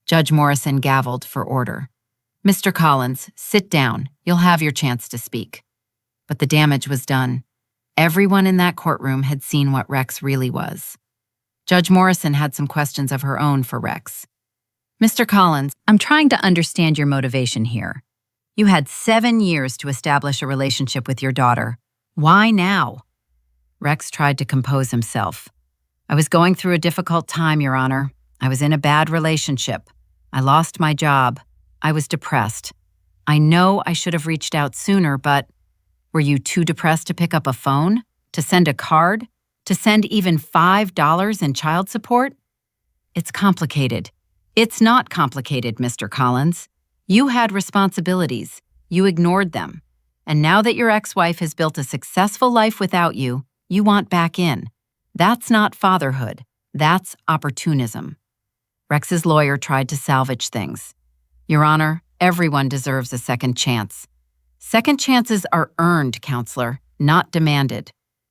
Judge Morrison gavelled for order. Mr. Collins, sit down. You'll have your chance to speak. But the damage was done. Everyone in that courtroom had seen what Rex really was. Judge Morrison had some questions of her own for Rex. Mr. Collins, I'm trying to understand your motivation here. You had 7 years to establish a relationship with your daughter. Why now? Rex tried to compose himself. I was going through a difficult time, Your Honor. I was in a bad relationship. I lost my job. I was depressed. I know I should have reached out sooner, but were you too depressed to pick up a phone? To send a card? To send even $5 in child support? It's complicated. It's not complicated, Mr. Collins. You had responsibilities. You ignored them. And now that your ex-wife has built a successful life without you, you want back in. That's not fatherhood. That's opportunism. Rex's lawyer tried to salvage things. Your Honor, everyone deserves a second chance. Second chances are earned, counselor, not demanded.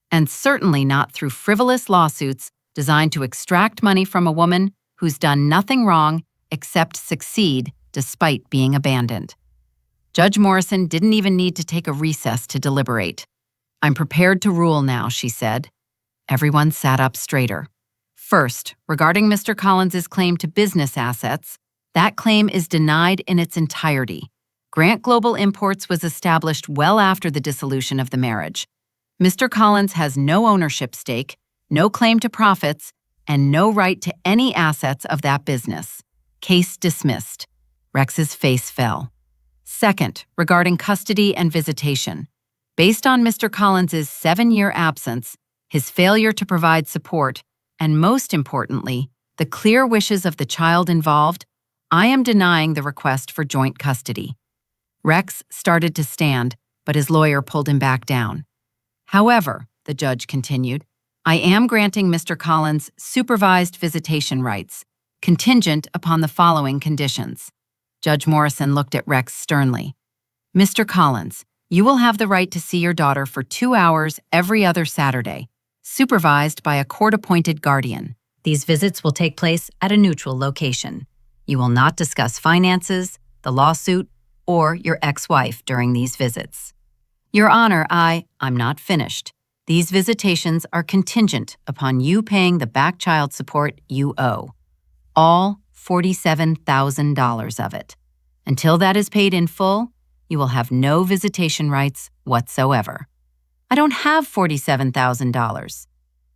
And certainly not through frivolous lawsuits designed to extract money from a woman who's done nothing wrong except succeed despite being abandoned. Judge Morrison didn't even need to take a recess to deliberate. I'm prepared to rule now, she said. Everyone sat up straighter. First, regarding Mr. Collins's claim to business assets, that claim is denied in its entirety. Grant Global Imports was established well after the dissolution of the marriage. Mr. Collins has no ownership stake, no claim to profits, and no right to any assets of that business. Case dismissed. Rex's face fell. Second, regarding custody and visitation. Based on Mr. Collins's 7-year absence, his failure to provide support, and most importantly, the clear wishes of the child involved, I am denying the request for joint custody. Rex started to stand, but his lawyer pulled him back down. However, the judge continued, I am granting Mr. Collins supervised visitation rights, contingent upon the following conditions. Judge Morrison looked at Rex sternly. Mr. Collins, you will have the right to see your daughter for 2 hours every other Saturday, supervised by a court-appointed guardian. These visits will take place at a neutral location. You will not discuss finances, the lawsuit, or your ex-wife during these visits. Your Honor, I'm not finished. These visitations are contingent upon you paying the back child support you owe. All $47,000 of it. Until that is paid in full, you will have no visitation rights whatsoever. I don't have $47,000.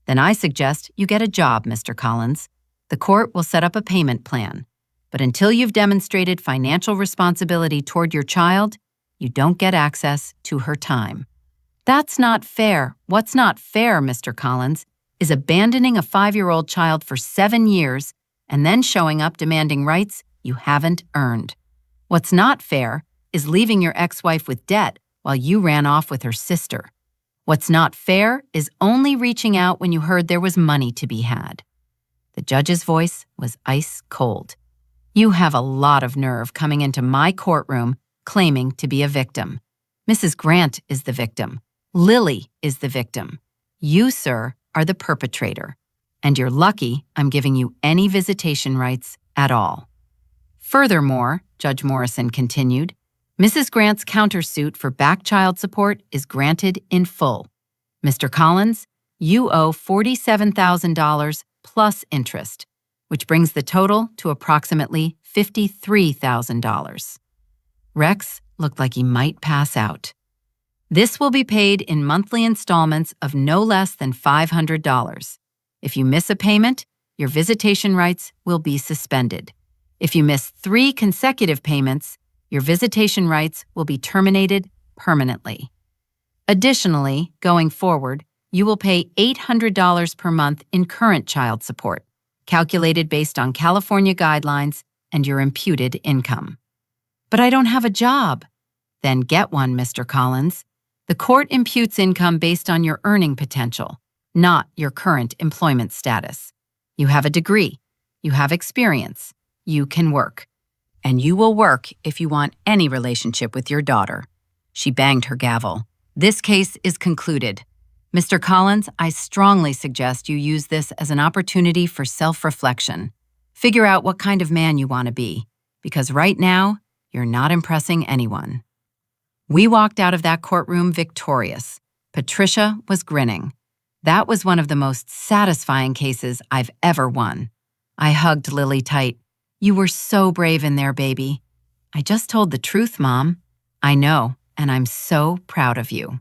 Then I suggest you get a job, Mr. Collins. The court will set up a payment plan. But until you've demonstrated financial responsibility toward your child, you don't get access to her time. That's not fair. What's not fair, Mr. Collins, is abandoning a 5-year-old child for 7 years and then showing up demanding rights you haven't earned. What's not fair is leaving your ex-wife with debt while you ran off with her sister. What's not fair is only reaching out when you heard there was money to be had." The judge's voice was ice cold. "You have a lot of nerve coming into my courtroom claiming to be a victim. Mrs. Grant is the victim. Lily is the victim. You, sir, are the perpetrator. And you're lucky I'm giving you any visitation rights at all." Furthermore, Judge Morrison continued, "Mrs. Grant's countersuit for back child support is granted in full. Mr. Collins, you owe $47,000 plus interest, which brings the total to approximately $53,000. Rex looked like he might pass out. "This will be paid in monthly installments of no less than $500. If you miss a payment, your visitation rights will be suspended. If you miss 3 consecutive payments, your visitation rights will be terminated permanently. Additionally, going forward, you will pay $800 per month in current child support, calculated based on California guidelines and your imputed income." "But I don't have a job." "Then get one, Mr. Collins. The court imputes income based on your earning potential, not your current employment status. You have a degree. You have experience. You can work. And you will work if you want any relationship with your daughter." She banged her gavel. "This case is concluded. Mr. Collins, I strongly suggest you use this as an opportunity for self-reflection. Figure out what kind of man you want to be, because right now, you're not impressing anyone." We walked out of that courtroom victorious. Patricia was grinning. That was one of the most satisfying cases I've ever won. I hugged Lily tight. "You were so brave in there, baby." "I just told the truth, Mom." "I know, and I'm so proud of you."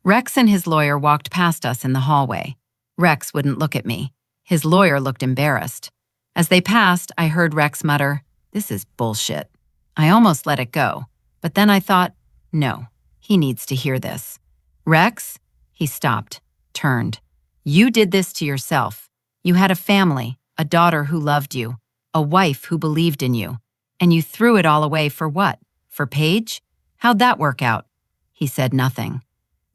Rex and his lawyer walked past us in the hallway. Rex wouldn't look at me. His lawyer looked embarrassed. As they passed, I heard Rex mutter, "This is bullshit." I almost let it go, but then I thought, no, he needs to hear this. "Rex?" He stopped, turned. "You did this to yourself. You had a family, a daughter who loved you, a wife who believed in you, and you threw it all away for what? For Paige? How'd that work out?" He said nothing.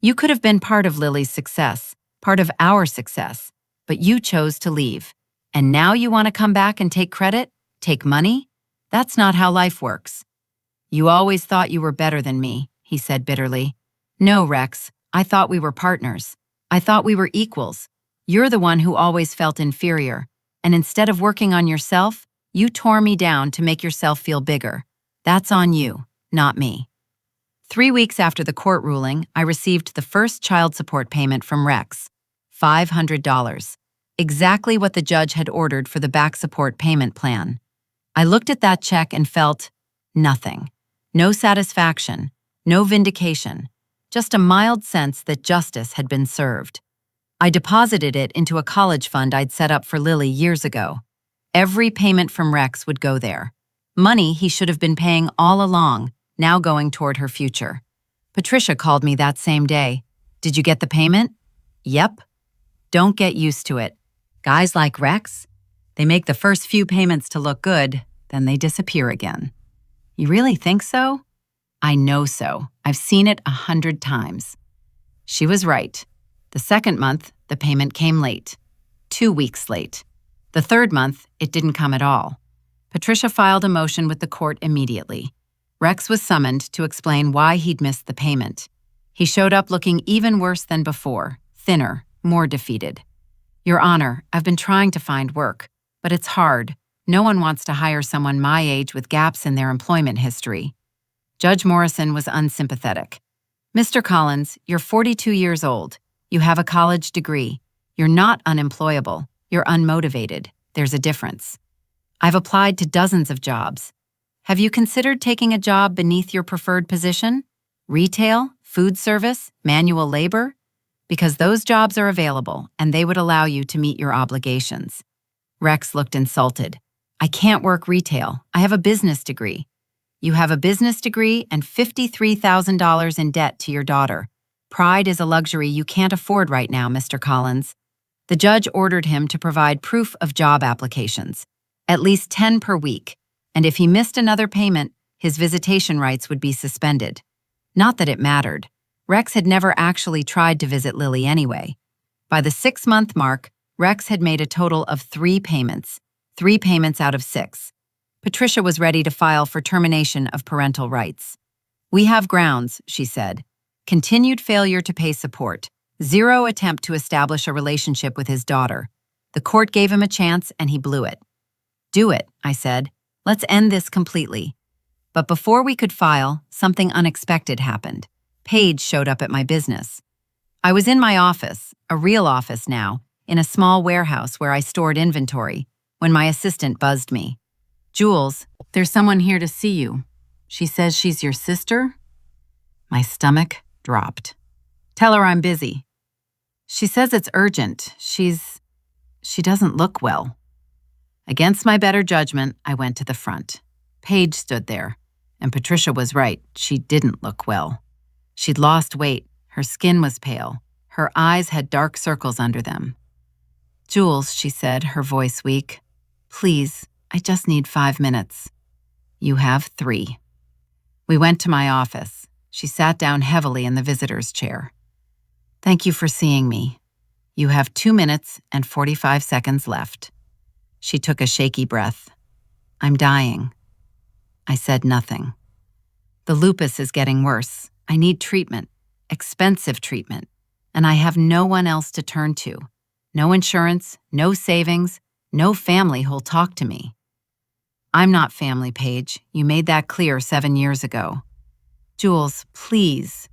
"You could have been part of Lily's success, part of our success, but you chose to leave. And now you want to come back and take credit? Take money? That's not how life works." "You always thought you were better than me," he said bitterly. "No, Rex, I thought we were partners. I thought we were equals. You're the one who always felt inferior, and instead of working on yourself, you tore me down to make yourself feel bigger. That's on you, not me." 3 weeks after the court ruling, I received the first child support payment from Rex, $500, exactly what the judge had ordered for the back support payment plan. I looked at that check and felt nothing. No satisfaction, no vindication, just a mild sense that justice had been served. I deposited it into a college fund I'd set up for Lily years ago. Every payment from Rex would go there. Money he should have been paying all along, now going toward her future. Patricia called me that same day. "Did you get the payment?" "Yep." Don't get used to it. Guys like Rex, they make the first few payments to look good, then they disappear again. "You really think so?" "I know so. I've seen it 100 times. She was right. The second month, the payment came late. 2 weeks late. The third month, it didn't come at all. Patricia filed a motion with the court immediately. Rex was summoned to explain why he'd missed the payment. He showed up looking even worse than before, thinner, more defeated. "Your Honor, I've been trying to find work, but it's hard. No one wants to hire someone my age with gaps in their employment history." Judge Morrison was unsympathetic. "Mr. Collins, you're 42 years old. You have a college degree. You're not unemployable. You're unmotivated. There's a difference. I've applied to dozens of jobs. Have you considered taking a job beneath your preferred position? Retail, food service, manual labor? Because those jobs are available and they would allow you to meet your obligations." Rex looked insulted. "I can't work retail. I have a business degree." "You have a business degree and $53,000 in debt to your daughter. Pride is a luxury you can't afford right now, Mr. Collins." The judge ordered him to provide proof of job applications, at least 10 per week, and if he missed another payment, His visitation rights would be suspended. Not that it mattered. Rex had never actually tried to visit Lily anyway. By the 6-month mark, Rex had made a total of 3 payments, 3 payments out of 6. Patricia was ready to file for termination of parental rights. "We have grounds," she said. "Continued failure to pay support. 0 attempt to establish a relationship with his daughter. The court gave him a chance and he blew it." "Do it," I said. "Let's end this completely." But before we could file, something unexpected happened. Paige showed up at my business. I was in my office, a real office now, in a small warehouse where I stored inventory, when my assistant buzzed me. "Jules, there's someone here to see you. She says she's your sister?" My stomach dropped. "Tell her I'm busy." "She says it's urgent. She doesn't look well." Against my better judgment, I went to the front. Paige stood there, and Patricia was right. She didn't look well. She'd lost weight. Her skin was pale. Her eyes had dark circles under them. "Jules," she said, her voice weak. "Please, I just need 5 minutes." "You have 3. We went to my office. She sat down heavily in the visitor's chair. "Thank you for seeing me. You have 2 minutes and 45 seconds left." She took a shaky breath. "I'm dying." I said nothing. "The lupus is getting worse. I need treatment, expensive treatment, and I have no one else to turn to. No insurance, no savings, no family who'll talk to me." "I'm not family, Paige. You made that clear 7 years ago." "Jules, please.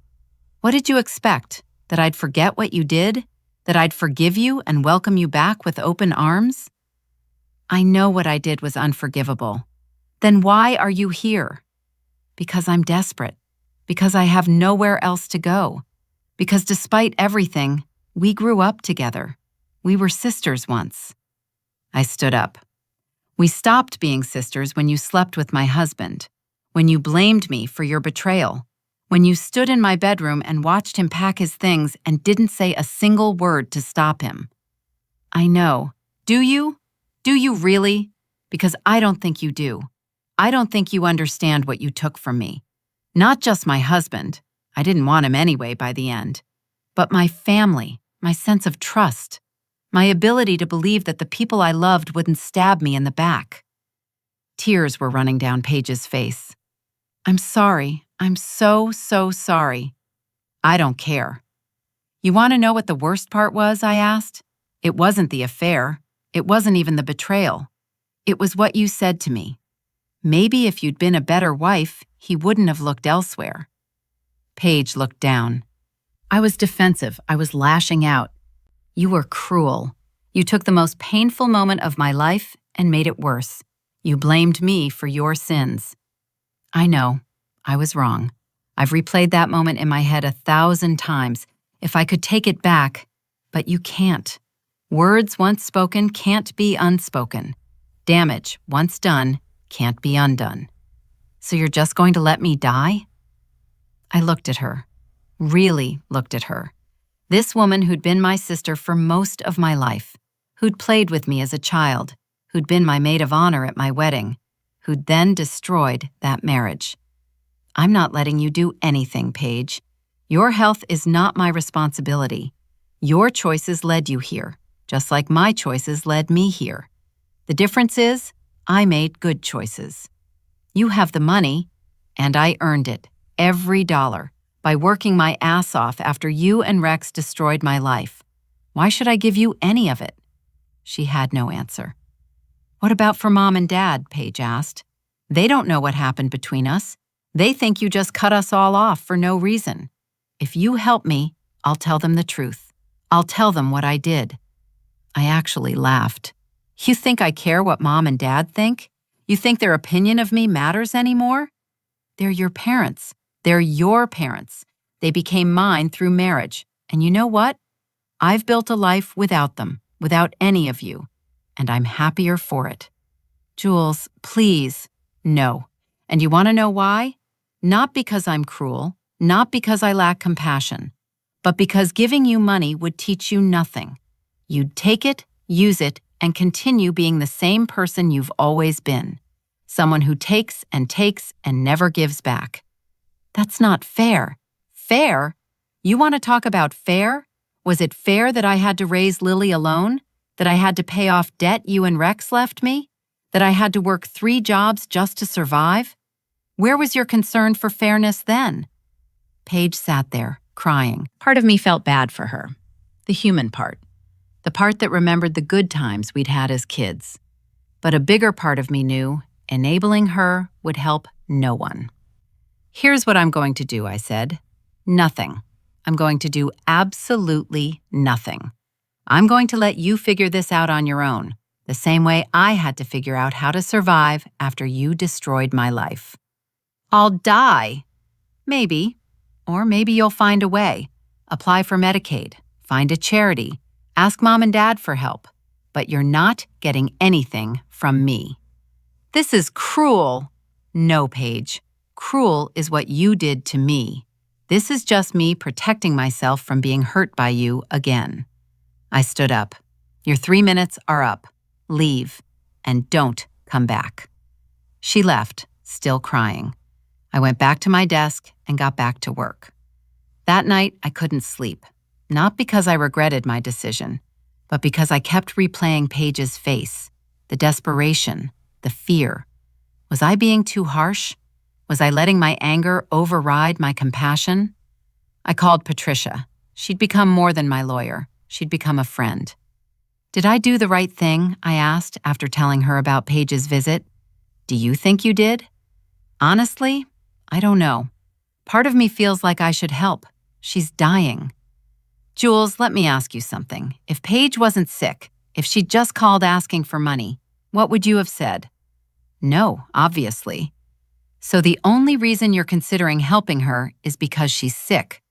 What did you expect? That I'd forget what you did? That I'd forgive you and welcome you back with open arms?" "I know what I did was unforgivable." "Then why are you here?" "Because I'm desperate. Because I have nowhere else to go. Because despite everything, we grew up together. We were sisters once." I stood up. "We stopped being sisters when you slept with my husband, when you blamed me for your betrayal, when you stood in my bedroom and watched him pack his things and didn't say a single word to stop him." "I know. Do you? Do you really? Because I don't think you do. I don't think you understand what you took from me. Not just my husband. I didn't want him anyway by the end. But my family, my sense of trust, my ability to believe that the people I loved wouldn't stab me in the back." Tears were running down Paige's face. "I'm sorry. I'm so sorry." "I don't care." "You want to know what the worst part was?" I asked. "It wasn't the affair. It wasn't even the betrayal. It was what you said to me. Maybe if you'd been a better wife, he wouldn't have looked elsewhere." Paige looked down. I was defensive. I was lashing out. "You were cruel. You took the most painful moment of my life and made it worse. You blamed me for your sins." "I know. I was wrong. I've replayed that moment in my head 1,000 times. If I could take it back, but you can't. Words once spoken can't be unspoken. Damage once done can't be undone. So you're just going to let me die?" I looked at her. Really looked at her. This woman who'd been my sister for most of my life, who'd played with me as a child, who'd been my maid of honor at my wedding, who'd then destroyed that marriage. "I'm not letting you do anything, Paige. Your health is not my responsibility. Your choices led you here, just like my choices led me here. The difference is, I made good choices. You have the money, and I earned it, every dollar, by working my ass off after you and Rex destroyed my life. Why should I give you any of it?" She had no answer. "What about for Mom and Dad?" Paige asked. "They don't know what happened between us. They think you just cut us all off for no reason. If you help me, I'll tell them the truth. I'll tell them what I did." I actually laughed. "You think I care what Mom and Dad think? You think their opinion of me matters anymore? They're your parents. They're your parents. They became mine through marriage. And you know what? I've built a life without them, without any of you. And I'm happier for it." "Jules, please." "No. And you want to know why? Not because I'm cruel, not because I lack compassion, but because giving you money would teach you nothing. You'd take it, use it, and continue being the same person you've always been. someone who takes and never gives back. That's not fair. Fair? You want to talk about fair? Was it fair that I had to raise Lily alone? That I had to pay off debt you and Rex left me? That I had to work 3 jobs just to survive? Where was your concern for fairness then? Paige sat there, crying. Part of me felt bad for her. The human part. The part that remembered the good times we'd had as kids. But a bigger part of me knew enabling her would help no one. Here's what I'm going to do, I said. Nothing. I'm going to do absolutely nothing. I'm going to let you figure this out on your own, the same way I had to figure out how to survive after you destroyed my life. I'll die. Maybe. Or maybe you'll find a way. Apply for Medicaid. Find a charity. Ask Mom and Dad for help. But you're not getting anything from me. This is cruel. No, Paige. Cruel is what you did to me. This is just me protecting myself from being hurt by you again. I stood up. Your 3 minutes are up. Leave. And don't come back. She left, still crying. I went back to my desk and got back to work. That night, I couldn't sleep. Not because I regretted my decision, but because I kept replaying Paige's face, the desperation, the fear. Was I being too harsh? Was I letting my anger override my compassion? I called Patricia. She'd become more than my lawyer. She'd become a friend. Did I do the right thing? I asked after telling her about Paige's visit. Do you think you did? Honestly, I don't know. Part of me feels like I should help. She's dying. Jules, let me ask you something. If Paige wasn't sick, if she'd just called asking for money, what would you have said? No, obviously. So the only reason you're considering helping her is because she's sick.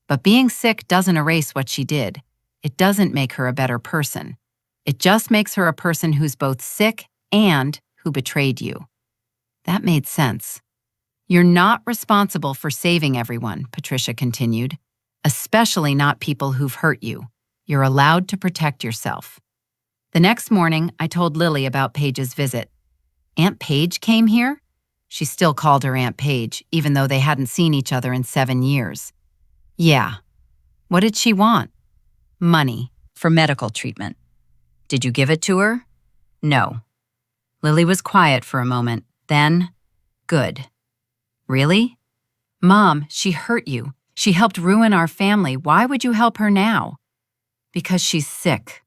But being sick doesn't erase what she did. It doesn't make her a better person. It just makes her a person who's both sick and who betrayed you. That made sense. You're not responsible for saving everyone, Patricia continued. Especially not people who've hurt you. You're allowed to protect yourself. The next morning, I told Lily about Paige's visit. Aunt Paige came here? She still called her Aunt Paige, even though they hadn't seen each other in 7 years. Yeah. What did she want? Money. For medical treatment. Did you give it to her? No. Lily was quiet for a moment. Then, good. Really? Mom, she hurt you. She helped ruin our family. Why would you help her now? Because she's sick.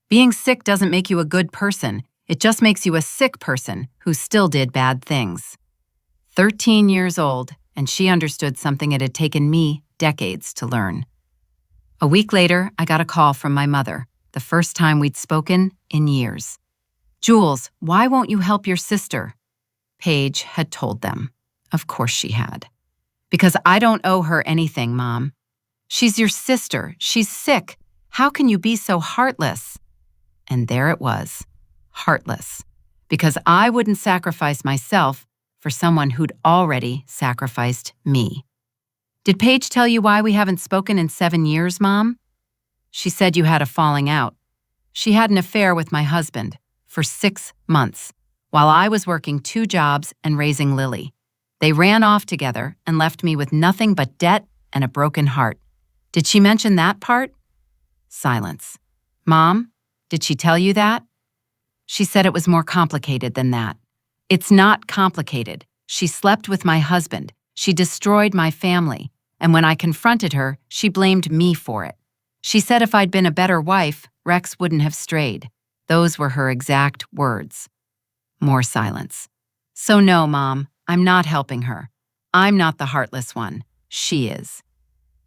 Being sick doesn't make you a good person. It just makes you a sick person who still did bad things. 13 years old, and she understood something it had taken me decades to learn. A week later, I got a call from my mother, the first time we'd spoken in years. Jules, why won't you help your sister? Paige had told them. Of course she had. Because I don't owe her anything, Mom. She's your sister. She's sick. How can you be so heartless? And there it was, heartless. Because I wouldn't sacrifice myself for someone who'd already sacrificed me. Did Paige tell you why we haven't spoken in 7 years, Mom? She said you had a falling out. She had an affair with my husband for 6 months, while I was working 2 jobs and raising Lily. They ran off together and left me with nothing but debt and a broken heart. Did she mention that part? Silence. Mom, did she tell you that? She said it was more complicated than that. It's not complicated. She slept with my husband. She destroyed my family. And when I confronted her, she blamed me for it. She said if I'd been a better wife, Rex wouldn't have strayed. Those were her exact words. More silence. So no, Mom, I'm not helping her. I'm not the heartless one. She is.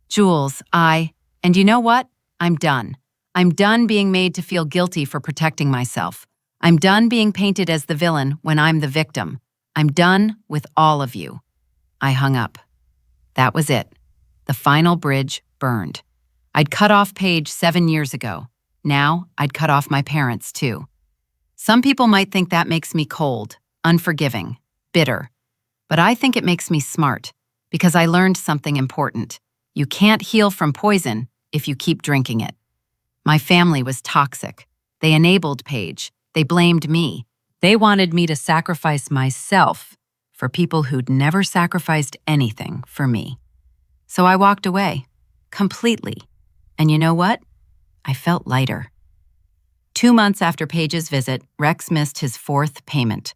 Jules, and you know what? I'm done. I'm done being made to feel guilty for protecting myself. I'm done being painted as the villain when I'm the victim. I'm done with all of you. I hung up. That was it. The final bridge burned. I'd cut off Paige 7 years ago. Now I'd cut off my parents too. Some people might think that makes me cold, unforgiving, bitter. But I think it makes me smart, because I learned something important. You can't heal from poison if you keep drinking it. My family was toxic. They enabled Paige. They blamed me. They wanted me to sacrifice myself for people who'd never sacrificed anything for me. So I walked away, completely. And you know what? I felt lighter. 2 months after Paige's visit, Rex missed his 4th payment.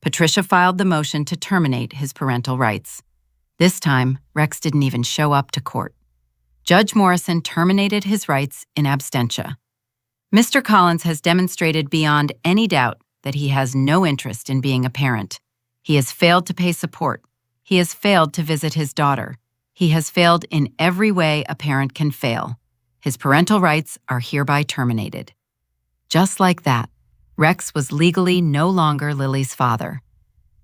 Patricia filed the motion to terminate his parental rights. This time, Rex didn't even show up to court. Judge Morrison terminated his rights in absentia. Mr. Collins has demonstrated beyond any doubt that he has no interest in being a parent. He has failed to pay support. He has failed to visit his daughter. He has failed in every way a parent can fail. His parental rights are hereby terminated. Just like that, Rex was legally no longer Lily's father.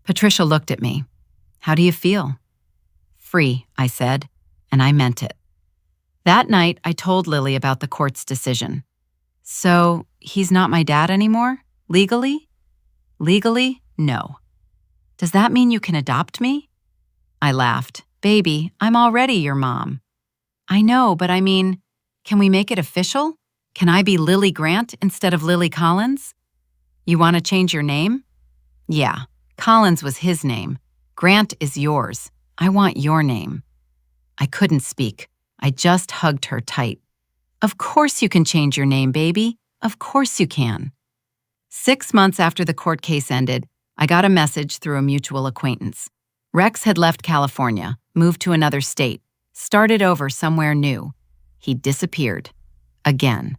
Patricia looked at me. "How do you feel?" "Free," I said, and I meant it. That night, I told Lily about the court's decision. "So, he's not my dad anymore? Legally?" "Legally, no." "Does that mean you can adopt me?" I laughed. "Baby, I'm already your mom." "I know, but I mean, can we make it official? Can I be Lily Grant instead of Lily Collins?" "You want to change your name?" "Yeah, Collins was his name. Grant is yours. I want your name." I couldn't speak. I just hugged her tight. "Of course you can change your name, baby. Of course you can." 6 months after the court case ended, I got a message through a mutual acquaintance. Rex had left California, moved to another state, started over somewhere new. He disappeared. Again.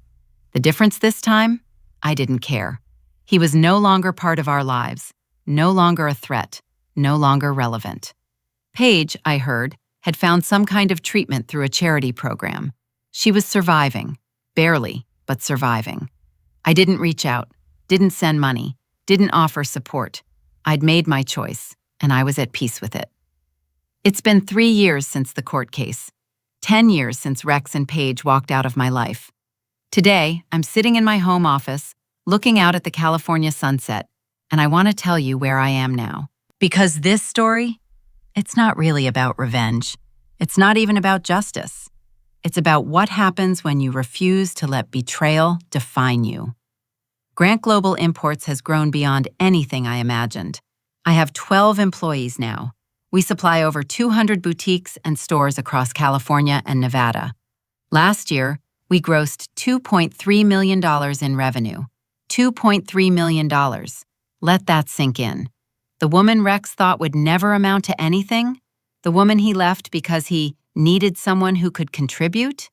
The difference this time? I didn't care. He was no longer part of our lives, no longer a threat, no longer relevant. Paige, I heard, had found some kind of treatment through a charity program. She was surviving, barely, but surviving. I didn't reach out, didn't send money, didn't offer support. I'd made my choice, and I was at peace with it. It's been 3 years since the court case, 10 years since Rex and Paige walked out of my life. Today, I'm sitting in my home office, looking out at the California sunset, and I want to tell you where I am now. Because this story, it's not really about revenge. It's not even about justice. It's about what happens when you refuse to let betrayal define you. Grant Global Imports has grown beyond anything I imagined. I have 12 employees now. We supply over 200 boutiques and stores across California and Nevada. Last year, we grossed $2.3 million in revenue. $2.3 million. Let that sink in. The woman Rex thought would never amount to anything? The woman he left because he needed someone who could contribute?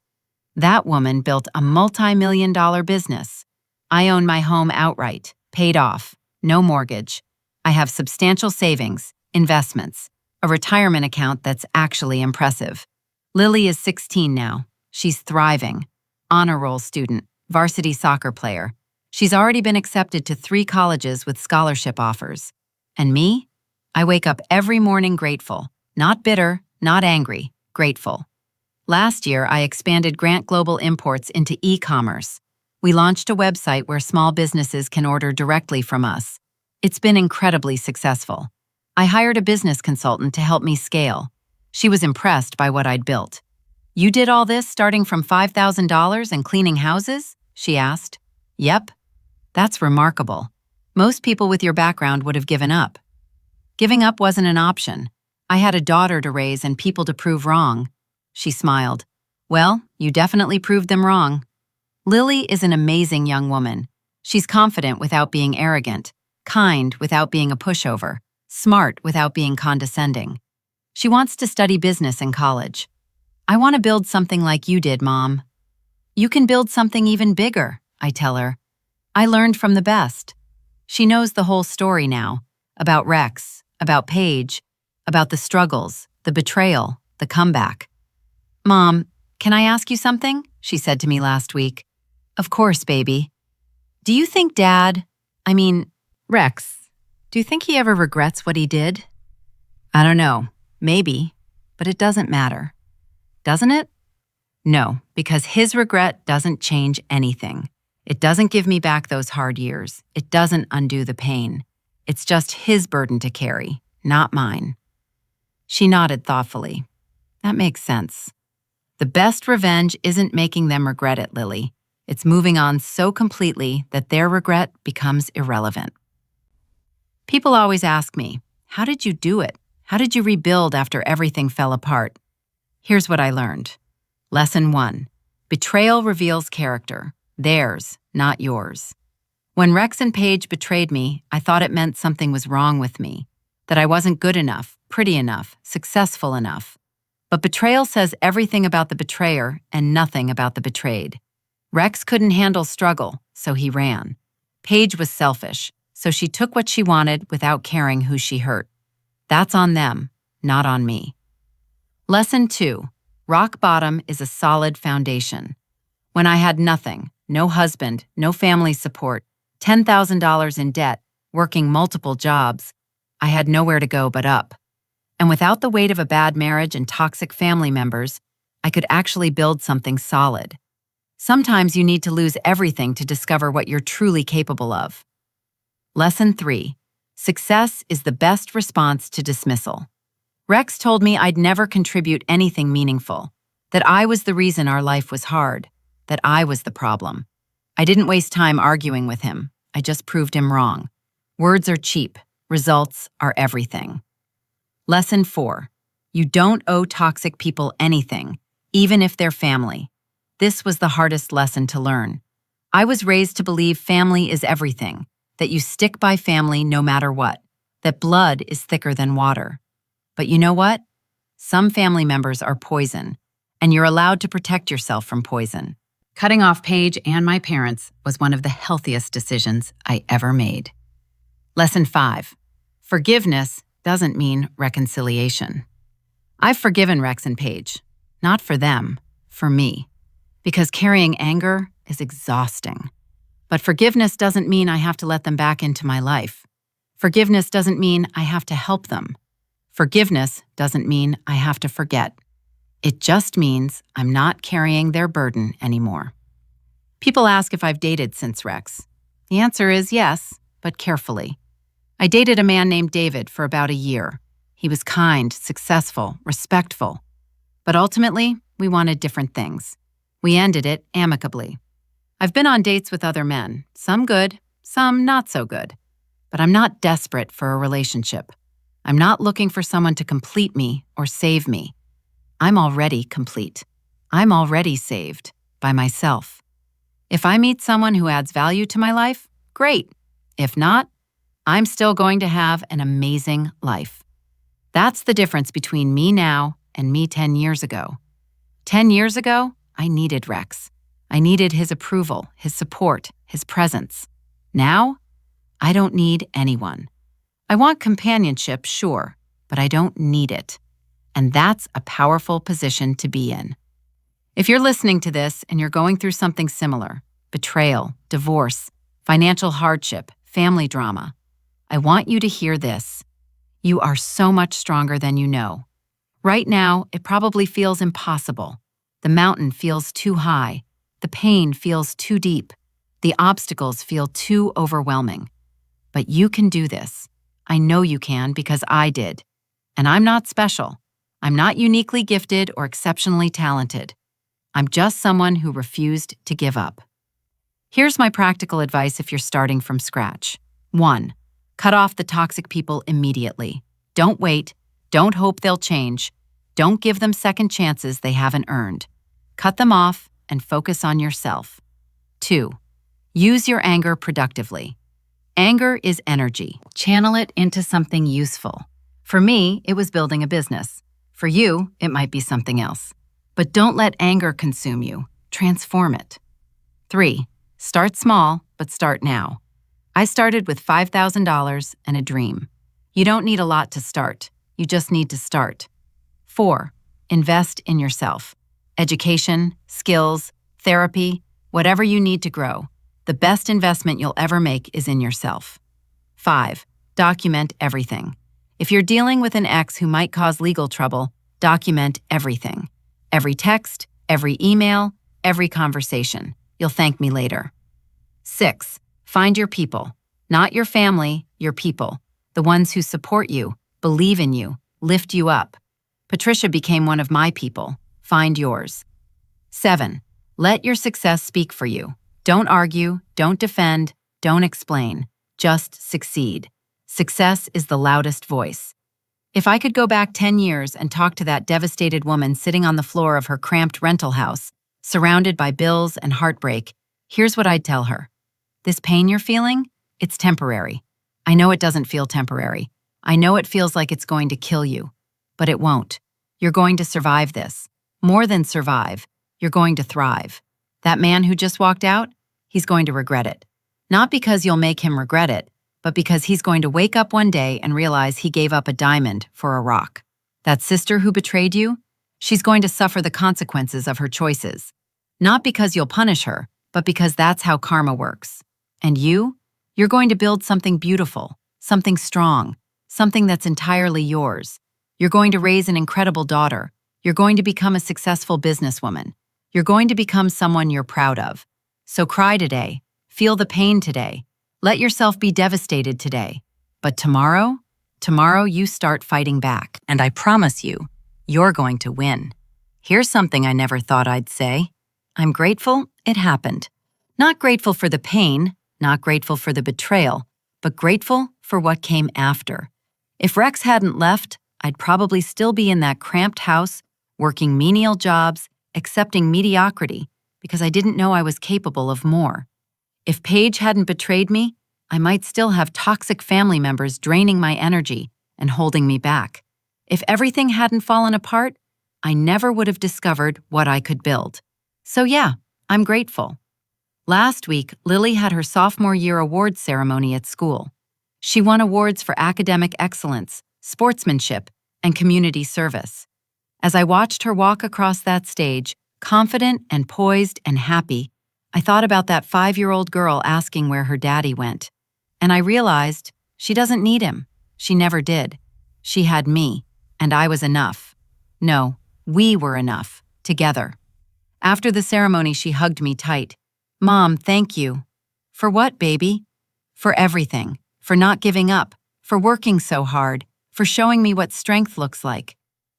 That woman built a multi-million-dollar business. I own my home outright, paid off, no mortgage. I have substantial savings, investments, a retirement account that's actually impressive. Lily is 16 now. She's thriving. Honor roll student, varsity soccer player. She's already been accepted to 3 colleges with scholarship offers. And me? I wake up every morning grateful. Not bitter, not angry, grateful. Last year, I expanded Grant Global Imports into e-commerce. We launched a website where small businesses can order directly from us. It's been incredibly successful. I hired a business consultant to help me scale. She was impressed by what I'd built. "You did all this starting from $5,000 and cleaning houses?" she asked. "Yep." "That's remarkable. Most people with your background would have given up." "Giving up wasn't an option. I had a daughter to raise and people to prove wrong." She smiled. "Well, you definitely proved them wrong." Lily is an amazing young woman. She's confident without being arrogant, kind without being a pushover, smart without being condescending. She wants to study business in college. "I want to build something like you did, Mom." "You can build something even bigger," I tell her. I learned from the best. She knows the whole story now, about Rex, about Paige, about the struggles, the betrayal, the comeback. "Mom, can I ask you something?" she said to me last week. "Of course, baby." "Do you think Rex, do you think he ever regrets what he did?" "I don't know. Maybe. But it doesn't matter." "Doesn't it?" "No, because his regret doesn't change anything. It doesn't give me back those hard years. It doesn't undo the pain. It's just his burden to carry, not mine." She nodded thoughtfully. "That makes sense. The best revenge isn't making them regret it, Lily. It's moving on so completely that their regret becomes irrelevant." People always ask me, how did you do it? How did you rebuild after everything fell apart? Here's what I learned. Lesson 1. Betrayal reveals character. Theirs, not yours. When Rex and Paige betrayed me, I thought it meant something was wrong with me, that I wasn't good enough, pretty enough, successful enough. But betrayal says everything about the betrayer and nothing about the betrayed. Rex couldn't handle struggle, so he ran. Paige was selfish, so she took what she wanted without caring who she hurt. That's on them, not on me. Lesson 2. Rock bottom is a solid foundation. When I had nothing, no husband, no family support, $10,000 in debt, working multiple jobs, I had nowhere to go but up. And without the weight of a bad marriage and toxic family members, I could actually build something solid. Sometimes you need to lose everything to discover what you're truly capable of. Lesson 3. Success is the best response to dismissal. Rex told me I'd never contribute anything meaningful, that I was the reason our life was hard, that I was the problem. I didn't waste time arguing with him. I just proved him wrong. Words are cheap. Results are everything. Lesson 4. You don't owe toxic people anything, even if they're family. This was the hardest lesson to learn. I was raised to believe family is everything, that you stick by family no matter what, that blood is thicker than water. But you know what? Some family members are poison, and you're allowed to protect yourself from poison. Cutting off Paige and my parents was one of the healthiest decisions I ever made. Lesson 5. Forgiveness doesn't mean reconciliation. I've forgiven Rex and Paige, not for them, for me, because carrying anger is exhausting. But forgiveness doesn't mean I have to let them back into my life. Forgiveness doesn't mean I have to help them. Forgiveness doesn't mean I have to forget. It just means I'm not carrying their burden anymore. People ask if I've dated since Rex. The answer is yes, but carefully. I dated a man named David for about a year. He was kind, successful, respectful. But ultimately, we wanted different things. We ended it amicably. I've been on dates with other men, some good, some not so good. But I'm not desperate for a relationship. I'm not looking for someone to complete me or save me. I'm already complete. I'm already saved by myself. If I meet someone who adds value to my life, great. If not, I'm still going to have an amazing life. That's the difference between me now and me 10 years ago. 10 years ago, I needed Rex. I needed his approval, his support, his presence. Now, I don't need anyone. I want companionship, sure, but I don't need it. And that's a powerful position to be in. If you're listening to this and you're going through something similar, betrayal, divorce, financial hardship, family drama, I want you to hear this. You are so much stronger than you know. Right now, it probably feels impossible. The mountain feels too high. The pain feels too deep. The obstacles feel too overwhelming. But you can do this. I know you can because I did. And I'm not special. I'm not uniquely gifted or exceptionally talented. I'm just someone who refused to give up. Here's my practical advice if you're starting from scratch. 1. Cut off the toxic people immediately. Don't wait. Don't hope they'll change. Don't give them second chances they haven't earned. Cut them off and focus on yourself. 2. Use your anger productively. Anger is energy. Channel it into something useful. For me, it was building a business. For you, it might be something else. But don't let anger consume you. Transform it. 3. Start small, but start now. I started with $5,000 and a dream. You don't need a lot to start. You just need to start. 4. Invest in yourself. Education, skills, therapy, whatever you need to grow. The best investment you'll ever make is in yourself. 5. Document everything. If you're dealing with an ex who might cause legal trouble, document everything. Every text, every email, every conversation. You'll thank me later. 6. Find your people. Not your family, your people. The ones who support you, believe in you, lift you up. Patricia became one of my people. Find yours. 7. Let your success speak for you. Don't argue, don't defend, don't explain. Just succeed. Success is the loudest voice. If I could go back 10 years and talk to that devastated woman sitting on the floor of her cramped rental house, surrounded by bills and heartbreak, here's what I'd tell her. This pain you're feeling? It's temporary. I know it doesn't feel temporary. I know it feels like it's going to kill you. But it won't. You're going to survive this. More than survive, you're going to thrive. That man who just walked out? He's going to regret it. Not because you'll make him regret it, but because he's going to wake up one day and realize he gave up a diamond for a rock. That sister who betrayed you? She's going to suffer the consequences of her choices. Not because you'll punish her, but because that's how karma works. And you? You're going to build something beautiful, something strong, something that's entirely yours. You're going to raise an incredible daughter. You're going to become a successful businesswoman. You're going to become someone you're proud of. So cry today. Feel the pain today. Let yourself be devastated today. But tomorrow you start fighting back. And I promise you, you're going to win. Here's something I never thought I'd say. I'm grateful it happened. Not grateful for the pain, not grateful for the betrayal, but grateful for what came after. If Rex hadn't left, I'd probably still be in that cramped house, working menial jobs, accepting mediocrity, because I didn't know I was capable of more. If Paige hadn't betrayed me, I might still have toxic family members draining my energy and holding me back. If everything hadn't fallen apart, I never would have discovered what I could build. So yeah, I'm grateful. Last week, Lily had her sophomore year awards ceremony at school. She won awards for academic excellence, sportsmanship, and community service. As I watched her walk across that stage, confident and poised and happy, I thought about that 5-year-old girl asking where her daddy went. And I realized she doesn't need him. She never did. She had me, and I was enough. No, we were enough, together. After the ceremony, she hugged me tight. Mom, thank you. For what, baby? For everything. For not giving up. For working so hard. For showing me what strength looks like.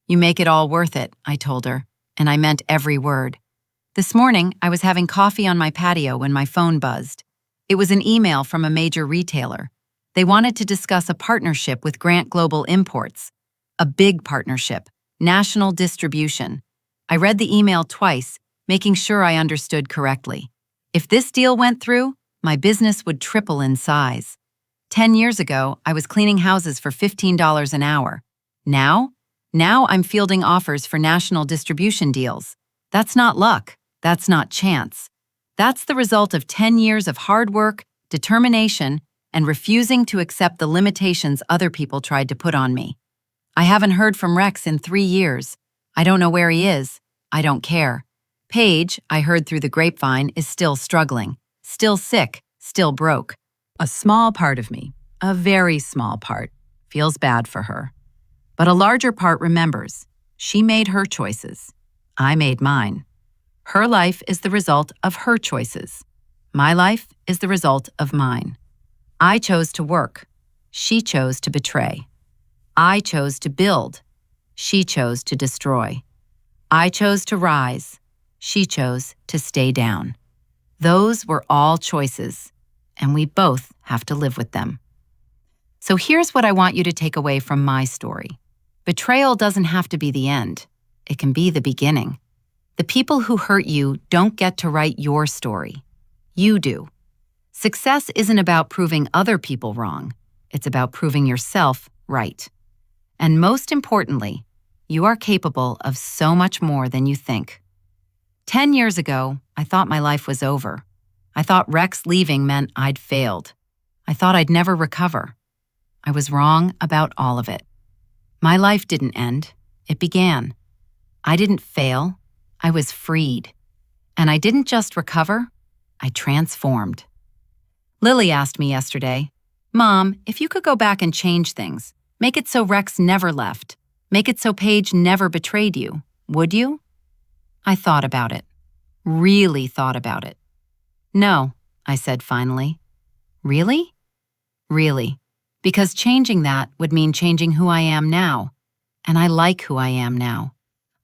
You make it all worth it, I told her, and I meant every word. This morning, I was having coffee on my patio when my phone buzzed. It was an email from a major retailer. They wanted to discuss a partnership with Grant Global Imports. A big partnership, national distribution. I read the email twice, making sure I understood correctly. If this deal went through, my business would triple in size. 10 years ago, I was cleaning houses for $15 an hour. Now I'm fielding offers for national distribution deals. That's not luck. That's not chance. That's the result of 10 years of hard work, determination, and refusing to accept the limitations other people tried to put on me. I haven't heard from Rex in 3 years. I don't know where he is. I don't care. Paige, I heard through the grapevine, is still struggling, still sick, still broke. A small part of me, a very small part, feels bad for her. But a larger part remembers. She made her choices. I made mine. Her life is the result of her choices. My life is the result of mine. I chose to work. She chose to betray. I chose to build. She chose to destroy. I chose to rise. She chose to stay down. Those were all choices, and we both have to live with them. So here's what I want you to take away from my story. Betrayal doesn't have to be the end. It can be the beginning. The people who hurt you don't get to write your story. You do. Success isn't about proving other people wrong. It's about proving yourself right. And most importantly, you are capable of so much more than you think. 10 years ago, I thought my life was over. I thought Rex leaving meant I'd failed. I thought I'd never recover. I was wrong about all of it. My life didn't end. It began. I didn't fail. I was freed. And I didn't just recover, I transformed. Lily asked me yesterday, Mom, if you could go back and change things, make it so Rex never left, make it so Paige never betrayed you, would you? I thought about it. Really thought about it. No, I said finally. Really? Really. Because changing that would mean changing who I am now. And I like who I am now.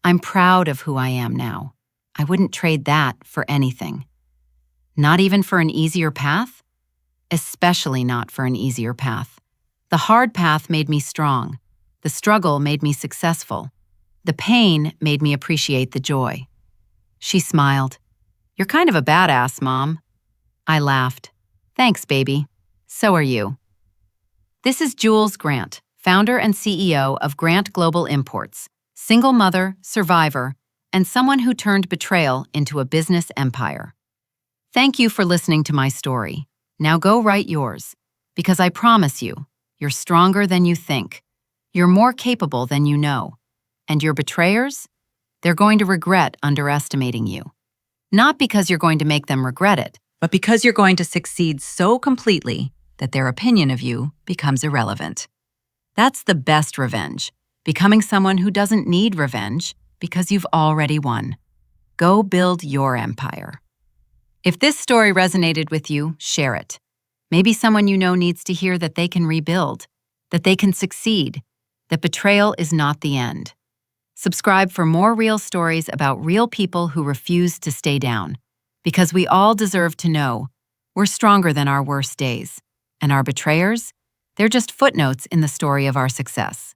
I'm proud of who I am now. I wouldn't trade that for anything. Not even for an easier path? Especially not for an easier path. The hard path made me strong. The struggle made me successful. The pain made me appreciate the joy. She smiled. You're kind of a badass, Mom. I laughed. Thanks, baby. So are you. This is Jules Grant, founder and CEO of Grant Global Imports, single mother, survivor, and someone who turned betrayal into a business empire. Thank you for listening to my story. Now go write yours, because I promise you, you're stronger than you think. You're more capable than you know. And your betrayers? They're going to regret underestimating you. Not because you're going to make them regret it, but because you're going to succeed so completely that their opinion of you becomes irrelevant. That's the best revenge, becoming someone who doesn't need revenge because you've already won. Go build your empire. If this story resonated with you, share it. Maybe someone you know needs to hear that they can rebuild, that they can succeed, that betrayal is not the end. Subscribe for more real stories about real people who refuse to stay down, because we all deserve to know we're stronger than our worst days, and our betrayers, they're just footnotes in the story of our success.